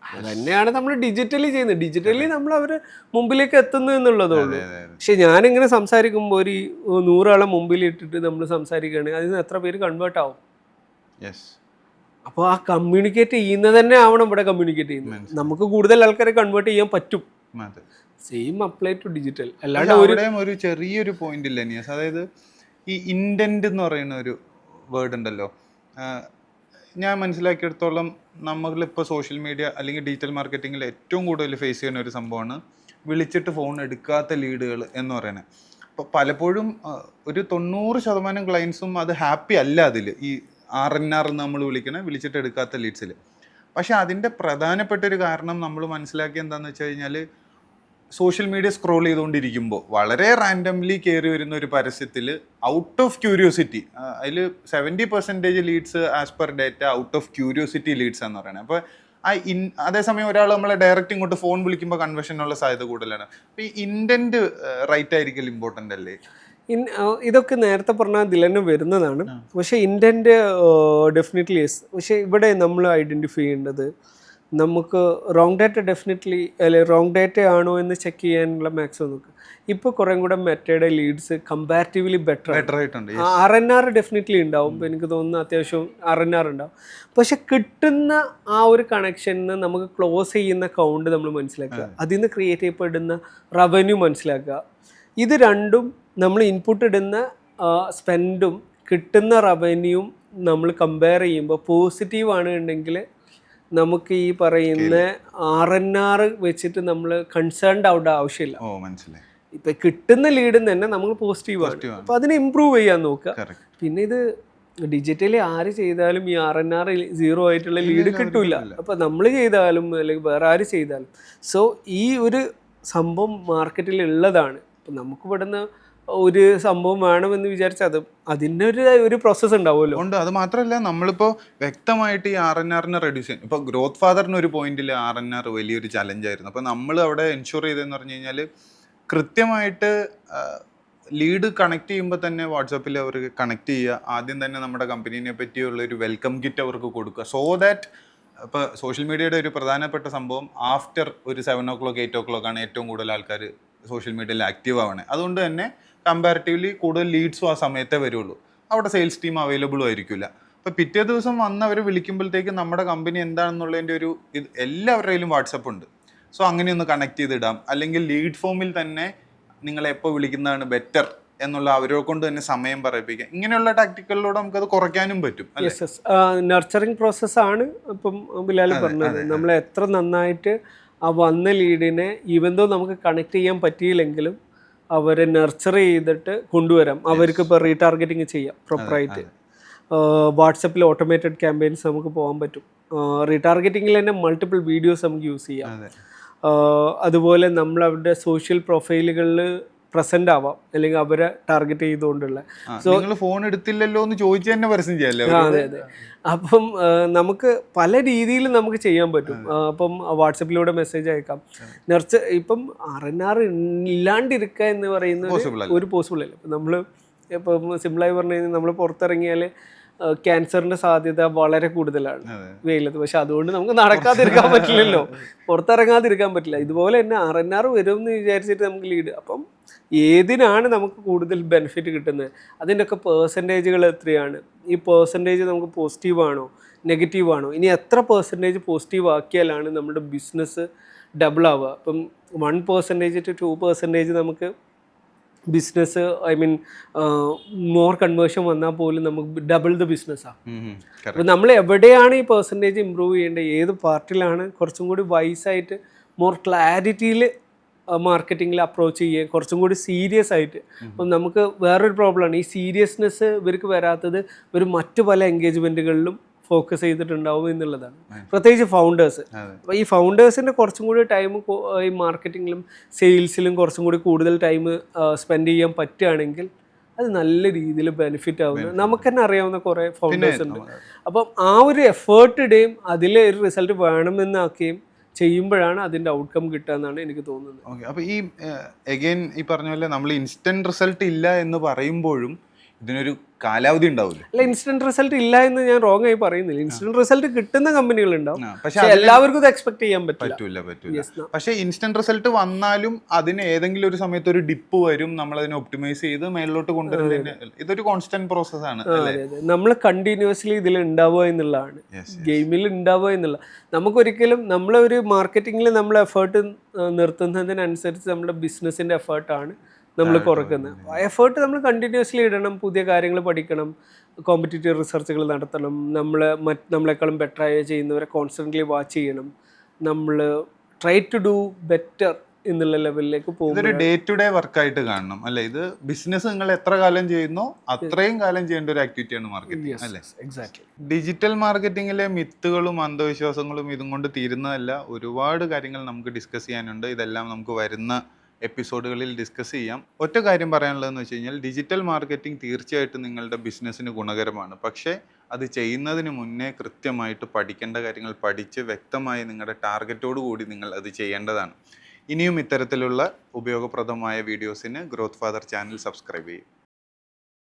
അതന്നെയാണ് നമ്മൾ ഡിജിറ്റലി ചെയ്യുന്നത്. ഡിജിറ്റലി നമ്മൾ അവർ മുമ്പിലേക്ക് എത്തുന്നു എന്നുള്ളതേ ഉള്ളൂ. പക്ഷെ ഞാനിങ്ങനെ സംസാരിക്കുമ്പോൾ ഒരു 100 ആളെ മുമ്പിൽ ഇട്ടിട്ട് നമ്മൾ സംസാരിക്കുകയാണെങ്കിൽ അതിന് എത്ര പേര് കൺവേർട്ട് ആവും? അപ്പോൾ ആ കമ്മ്യൂണിക്കേറ്റ് ചെയ്യുന്നത് തന്നെ ആവണം ഇവിടെ കമ്മ്യൂണിക്കേറ്റ് ചെയ്യുന്നത്. നമുക്ക് കൂടുതൽ ആൾക്കാരെ കൺവേർട്ട് ചെയ്യാൻ പറ്റും. Same apply to digital. അല്ലാണ്ട് ഒരു ചെറിയൊരു പോയിന്റ് ഇല്ല നിയാസ്, അതായത് ഈ ഇൻറ്റന്റ് എന്ന് പറയുന്ന ഒരു വേർഡ് ഉണ്ടല്ലോ. ഞാൻ മനസ്സിലാക്കിയെടുത്തോളം നമ്മളിപ്പോൾ സോഷ്യൽ മീഡിയ അല്ലെങ്കിൽ ഡിജിറ്റൽ മാർക്കറ്റിങ്ങിൽ ഏറ്റവും കൂടുതൽ ഫേസ് ചെയ്യുന്ന ഒരു സംഭവമാണ് വിളിച്ചിട്ട് ഫോൺ എടുക്കാത്ത ലീഡുകൾ എന്ന് പറയുന്നത്. അപ്പോൾ പലപ്പോഴും ഒരു 90% ക്ലയൻസും അത് ഹാപ്പി അല്ല അതിൽ, ഈ RNR എന്ന് നമ്മൾ വിളിച്ചിട്ട് എടുക്കാത്ത ലീഡ്സിൽ. പക്ഷെ അതിൻ്റെ പ്രധാനപ്പെട്ട ഒരു കാരണം നമ്മൾ മനസ്സിലാക്കിയ എന്താണെന്ന് വെച്ച് കഴിഞ്ഞാൽ, സോഷ്യൽ മീഡിയ സ്ക്രോൾ ചെയ്തുകൊണ്ടിരിക്കുമ്പോൾ വളരെ റാൻഡംലി കയറി വരുന്ന ഒരു പരസ്യത്തിൽ ഔട്ട് ഓഫ് ക്യൂരിയോസിറ്റി, അതിൽ 70% leads as per data out of curiosity leads എന്ന് പറയുന്നത്. അപ്പോൾ അതേസമയം ഒരാൾ നമ്മളെ ഡയറക്റ്റ് ഇങ്ങോട്ട് ഫോൺ വിളിക്കുമ്പോൾ കൺവേർഷനുള്ള സാധ്യത കൂടുതലാണ്. അപ്പോൾ ഈ ഇൻറ്റൻറ്റ് റൈറ്റ് ആയിരിക്കും ഇമ്പോർട്ടൻ്റ് അല്ലേ? ഇതൊക്കെ നേരത്തെ പറഞ്ഞാൽ ഇതിൽ തന്നെ വരുന്നതാണ്. പക്ഷേ ഇൻറ്റൻറ്റ് ഡെഫിനറ്റ്ലി യെസ്. പക്ഷേ ഇവിടെ നമ്മൾ ഐഡൻറ്റിഫൈ ചെയ്യേണ്ടത് നമുക്ക് റോങ് ഡേറ്റ ഡെഫിനറ്റ്ലി അല്ലെ റോങ് ഡേറ്റ ആണോ എന്ന് ചെക്ക് ചെയ്യാനുള്ള മാക്സിമം നോക്കുക. ഇപ്പോൾ കുറേ കൂടെ മെറ്റയുടെ ലീഡ്സ് കമ്പാരിറ്റീവ്ലി ബെറ്റർ ആയിട്ടുണ്ട്. RNR ഡെഫിനറ്റ്ലി ഉണ്ടാവും. എനിക്ക് തോന്നുന്നു അത്യാവശ്യം RNR ഉണ്ടാവും. പക്ഷെ കിട്ടുന്ന ആ ഒരു കണക്ഷന് നമുക്ക് ക്ലോസ് ചെയ്യുന്ന കൗണ്ട് നമ്മൾ മനസ്സിലാക്കുക, അതിൽ നിന്ന് ക്രിയേറ്റ് ചെയ്യപ്പെടുന്ന റവന്യൂ മനസ്സിലാക്കുക. ഇത് രണ്ടും നമ്മൾ ഇൻപുട്ട് ഇടുന്ന സ്പെൻഡും കിട്ടുന്ന റവന്യൂവും നമ്മൾ കമ്പയർ ചെയ്യുമ്പോൾ പോസിറ്റീവ് ആണ് ഉണ്ടെങ്കിൽ നമുക്ക് ഈ പറയുന്ന RNR വെച്ചിട്ട് നമ്മൾ കൺസേൺഡ് ആവേണ്ട ആവശ്യമില്ല. ഇപ്പൊ കിട്ടുന്ന ലീഡിൽ തന്നെ നമ്മൾ പോസിറ്റീവാണ്. അപ്പൊ അതിനെ ഇമ്പ്രൂവ് ചെയ്യാൻ നോക്കുക. പിന്നെ ഇത് ഡിജിറ്റലി ആര് ചെയ്താലും ഈ RNR 0 ആയിട്ടുള്ള ലീഡ് കിട്ടൂല. അപ്പൊ നമ്മൾ ചെയ്താലും അല്ലെങ്കിൽ വേറെ ആര് ചെയ്താലും ഈ ഒരു സംഭവം മാർക്കറ്റിൽ ഉള്ളതാണ്. ഇപ്പൊ നമുക്ക് ഇവിടുന്ന് ഒരു സംഭവം വേണമെന്ന് വിചാരിച്ചാൽ അതിൻ്റെ ഒരു പ്രോസസ്സ് ഉണ്ടാവുമല്ലോ. ഉണ്ട്. അത് മാത്രമല്ല, നമ്മളിപ്പോൾ വ്യക്തമായിട്ട് ഈ RNRനെ റെഡ്യൂസ് ചെയ്യും. ഇപ്പോൾ ഗ്രോത്ത് ഫാദറിന് ഒരു പോയിന്റിൽ RNR വലിയൊരു ചലഞ്ചായിരുന്നു. അപ്പോൾ നമ്മൾ അവിടെ എൻഷുർ ചെയ്തതെന്ന് പറഞ്ഞു കഴിഞ്ഞാൽ കൃത്യമായിട്ട് ലീഡ് കണക്ട് ചെയ്യുമ്പോൾ തന്നെ വാട്സാപ്പിൽ അവർക്ക് കണക്ട് ചെയ്യുക, ആദ്യം തന്നെ നമ്മുടെ കമ്പനീനെ പറ്റിയുള്ള ഒരു വെൽക്കം കിറ്റ് അവർക്ക് കൊടുക്കുക. സോ ദാറ്റ് ഇപ്പോൾ സോഷ്യൽ മീഡിയയുടെ ഒരു പ്രധാനപ്പെട്ട സംഭവം ആഫ്റ്റർ ഒരു 7 o'clock 8 o'clock ആണ് ഏറ്റവും കൂടുതൽ ആൾക്കാർ സോഷ്യൽ മീഡിയയിൽ ആക്റ്റീവ് ആവണേ. അതുകൊണ്ട് തന്നെ കമ്പാരിറ്റീവ്ലി കൂടുതൽ ലീഡ്സും ആ സമയത്തേ വരുള്ളൂ. അവിടെ സെയിൽസ് ടീം അവൈലബിളും ആയിരിക്കില്ല. അപ്പോൾ പിറ്റേ ദിവസം വന്ന് അവർ വിളിക്കുമ്പോഴത്തേക്ക് നമ്മുടെ കമ്പനി എന്താണെന്നുള്ളതിൻ്റെ ഒരു എല്ലാവരുടെയും വാട്സപ്പ് ഉണ്ട്. സോ അങ്ങനെ ഒന്ന് കണക്ട് ചെയ്തിടാം. അല്ലെങ്കിൽ ലീഡ് ഫോമിൽ തന്നെ നിങ്ങളെ എപ്പോൾ വിളിക്കുന്നതാണ് ബെറ്റർ എന്നുള്ള അവരെ കൊണ്ട് തന്നെ സമയം പറയിപ്പിക്കാം. ഇങ്ങനെയുള്ള ടാക്ടിക്കുകളിലൂടെ നമുക്കത് കുറയ്ക്കാനും പറ്റും. നർച്ചറിങ് പ്രോസസ്സാണ് ഇപ്പം ബിലാൽ പറഞ്ഞത്. നമ്മൾ എത്ര നന്നായിട്ട് ആ വന്ന ലീഡിനെ ഈവൻ ദോ നമുക്ക് കണക്ട് ചെയ്യാൻ പറ്റിയില്ലെങ്കിലും അവരെ നർച്ചർ ചെയ്തിട്ട് കൊണ്ടുവരാം. അവർക്ക് ഇപ്പോൾ റീടാർഗറ്റിങ് ചെയ്യാം പ്രോപ്പറായിട്ട്. വാട്സപ്പിൽ ഓട്ടോമേറ്റഡ് ക്യാമ്പയിൻസ് നമുക്ക് പോകാൻ പറ്റും. റീടാർഗറ്റിങ്ങിൽ തന്നെ മൾട്ടിപ്പിൾ വീഡിയോസ് നമുക്ക് യൂസ് ചെയ്യാം. അതുപോലെ നമ്മൾ അവരുടെ സോഷ്യൽ പ്രൊഫൈലുകളിൽ പ്രസന്റ് ആവാം, അല്ലെങ്കിൽ അവരെ ടാർഗറ്റ് ചെയ്തുകൊണ്ടുള്ള. ഫോൺ എടുത്തില്ലല്ലോ എന്ന് ചോദിച്ചു തന്നെ പരസ്യം ചെയ്യാമല്ലോ. അതെ അതെ. അപ്പം നമുക്ക് പല രീതിയിൽ നമുക്ക് ചെയ്യാൻ പറ്റും. അപ്പം വാട്സപ്പിലൂടെ മെസ്സേജ് അയക്കാം. ഇപ്പം RNR ഇല്ലാണ്ടിരിക്കുക എന്ന് പറയുന്നത് ഒരു പോസിബിൾ അല്ല. ഇപ്പം നമ്മൾ ഇപ്പം സിമ്പിളായി പറഞ്ഞു കഴിഞ്ഞാൽ നമ്മൾ പുറത്തിറങ്ങിയാൽ ക്യാൻസറിന്റെ സാധ്യത വളരെ കൂടുതലാണ് വെയിലത്ത്. പക്ഷെ അതുകൊണ്ട് നമുക്ക് നടക്കാതിരിക്കാൻ പറ്റില്ലല്ലോ, പുറത്തിറങ്ങാതിരിക്കാൻ പറ്റില്ല. ഇതുപോലെ തന്നെ RNR വരും എന്ന് വിചാരിച്ചിട്ട് നമുക്ക് ലീഡ്. അപ്പം ഏതിനാണ് നമുക്ക് കൂടുതൽ ബെനിഫിറ്റ് കിട്ടുന്നത്, അതിൻ്റെയൊക്കെ പേഴ്സൻറ്റേജുകൾ എത്രയാണ്, ഈ പേഴ്സൻറ്റേജ് നമുക്ക് പോസിറ്റീവാണോ നെഗറ്റീവാണോ, ഇനി എത്ര പേഴ്സൻറ്റേജ് പോസിറ്റീവ് ആക്കിയാലാണ് നമ്മുടെ ബിസിനസ് ഡബിൾ ആവുക. ഇപ്പം 1% to 2% നമുക്ക് ബിസിനസ് മോർ കൺവേർഷൻ വന്നാൽ പോലും നമുക്ക് ഡബിൾ ദ ബിസിനസ്സാണ്. അപ്പോൾ നമ്മൾ എവിടെയാണ് ഈ പെർസെൻറ്റേജ് ഇമ്പ്രൂവ് ചെയ്യേണ്ടത്, ഏത് പാർട്ടിലാണ് കുറച്ചും കൂടി വൈസായിട്ട് മോർ ക്ലാരിറ്റിയിൽ മാർക്കറ്റിങ്ങിൽ അപ്രോച്ച് ചെയ്യുക, കുറച്ചും കൂടി സീരിയസ് ആയിട്ട്. അപ്പം നമുക്ക് വേറൊരു പ്രോബ്ലമാണ്, ഈ സീരിയസ്നെസ് ഇവർക്ക് വരാത്തത് ഇവർ മറ്റു പല എൻഗേജ്മെൻറ്റുകളിലും ഫോക്കസ് ചെയ്തിട്ടുണ്ടാവും എന്നുള്ളതാണ്. പ്രത്യേകിച്ച് ഫൗണ്ടേഴ്സ്. അപ്പോൾ ഈ ഫൗണ്ടേഴ്സിൻ്റെ കുറച്ചും കൂടി ടൈം ഈ മാർക്കറ്റിങ്ങിലും സെയിൽസിലും കുറച്ചും കൂടി കൂടുതൽ ടൈം സ്പെൻഡ് ചെയ്യാൻ പറ്റുകയാണെങ്കിൽ അത് നല്ല രീതിയിൽ ബെനിഫിറ്റ് ആവുന്നത് നമുക്ക് തന്നെ അറിയാവുന്ന കുറേ ഫൗണ്ടേഴ്സ് ഉണ്ട്. അപ്പം ആ ഒരു എഫേർട്ട് ഇടുകയും അതിൽ ഒരു റിസൾട്ട് വേണമെന്നാക്കുകയും ചെയ്യുമ്പോഴാണ് അതിൻ്റെ ഔട്ട്കം കിട്ടുക എന്നാണ് എനിക്ക് തോന്നുന്നത്. ഓക്കെ. അപ്പോൾ ഈ എഗെയിൻ ഈ പറഞ്ഞ പോലെ നമ്മൾ ഇൻസ്റ്റൻറ്റ് റിസൾട്ട് ഇല്ല എന്ന് പറയുമ്പോഴും ഇതിനൊരു കാലാവധി ഉണ്ടാവില്ല. അല്ല, ഇൻസ്റ്റന്റ് റിസൾട്ട് ഇല്ല എന്ന് ഞാൻ റോങ് ആയി പറയുന്നില്ല. ഇൻസ്റ്റന്റ് റിസൾട്ട് കിട്ടുന്ന കമ്പനികളുണ്ടാവും, പക്ഷെ എല്ലാവർക്കും ഇത് എക്സ്പെക്ട് ചെയ്യാൻ പറ്റില്ല. പക്ഷെ ഇൻസ്റ്റന്റ് റിസൾട്ട് വന്നാലും അതിന് ഏതെങ്കിലും ഒരു സമയത്ത് ഒരു ഡിപ്പ് വരും, നമ്മൾ അതിനെ ഒപ്റ്റിമൈസ് ചെയ്ത് മേളിലോട്ട് കൊണ്ടുവരുന്നതിന് ഇതൊരു കോൺസ്റ്റന്റ് പ്രോസസ് ആണ്. നമ്മൾ കണ്ടിന്യൂസ്ലി ഇതിൽ ഉണ്ടാവുക എന്നുള്ളതാണ്, ഗെയിമിൽ ഉണ്ടാവുക എന്നുള്ള. നമുക്കൊരിക്കലും നമ്മളൊരു മാർക്കറ്റിങ്ങിൽ നമ്മൾ എഫേർട്ട് നിർത്തുന്നതിനനുസരിച്ച് നമ്മുടെ ബിസിനസിന്റെ എഫേർട്ടാണ് നമ്മൾ കുറയ്ക്കുന്നത്. എഫേർട്ട് നമ്മൾ കണ്ടിന്യൂസ്ലി ഇടണം, പുതിയ കാര്യങ്ങൾ പഠിക്കണം, കോമ്പറ്റീറ്റീവ് റിസർച്ചുകൾ നടത്തണം, നമ്മളെക്കാളും ബെറ്ററായി ചെയ്യുന്നവരെ കോൺസ്റ്റൻ്റ്ലി വാച്ച് ചെയ്യണം, നമ്മൾ ട്രൈ ടു ഡു ബെറ്റർ എന്നുള്ള ലെവലിലേക്ക് പോകും. ഇതൊരു ഡേ ടു ഡേ വർക്കായിട്ട് കാണണം അല്ലേ? ഇത് ബിസിനസ് നിങ്ങൾ എത്ര കാലം ചെയ്യുന്നോ അത്രയും കാലം ചെയ്യേണ്ട ഒരു ആക്ടിവിറ്റിയാണ് മാർക്കറ്റിംഗ് അല്ലേ? എക്സാക്ട്ലി. ഡിജിറ്റൽ മാർക്കറ്റിങ്ങിലെ മിത്തുകളും അന്ധവിശ്വാസങ്ങളും ഇതും കൊണ്ട് തീരുന്നതല്ല. ഒരുപാട് കാര്യങ്ങൾ നമുക്ക് ഡിസ്കസ് ചെയ്യാനുണ്ട്. ഇതെല്ലാം നമുക്ക് വരുന്ന എപ്പിസോഡുകളിൽ ഡിസ്കസ് ചെയ്യാം. ഒറ്റ കാര്യം പറയാനുള്ളതെന്ന് വെച്ച് കഴിഞ്ഞാൽ ഡിജിറ്റൽ മാർക്കറ്റിംഗ് തീർച്ചയായിട്ടും നിങ്ങളുടെ ബിസിനസ്സിന് ഗുണകരമാണ്. പക്ഷേ അത് ചെയ്യുന്നതിന് മുന്നേ കൃത്യമായിട്ട് പഠിക്കേണ്ട കാര്യങ്ങൾ പഠിച്ച് വ്യക്തമായി നിങ്ങളുടെ ടാർഗറ്റോട് കൂടി നിങ്ങൾ അത് ചെയ്യേണ്ടതാണ്. ഇനിയും ഇത്തരത്തിലുള്ള ഉപയോഗപ്രദമായ വീഡിയോസിന് ഗ്രോത്ത് ഫാദർ ചാനൽ സബ്സ്ക്രൈബ് ചെയ്യും.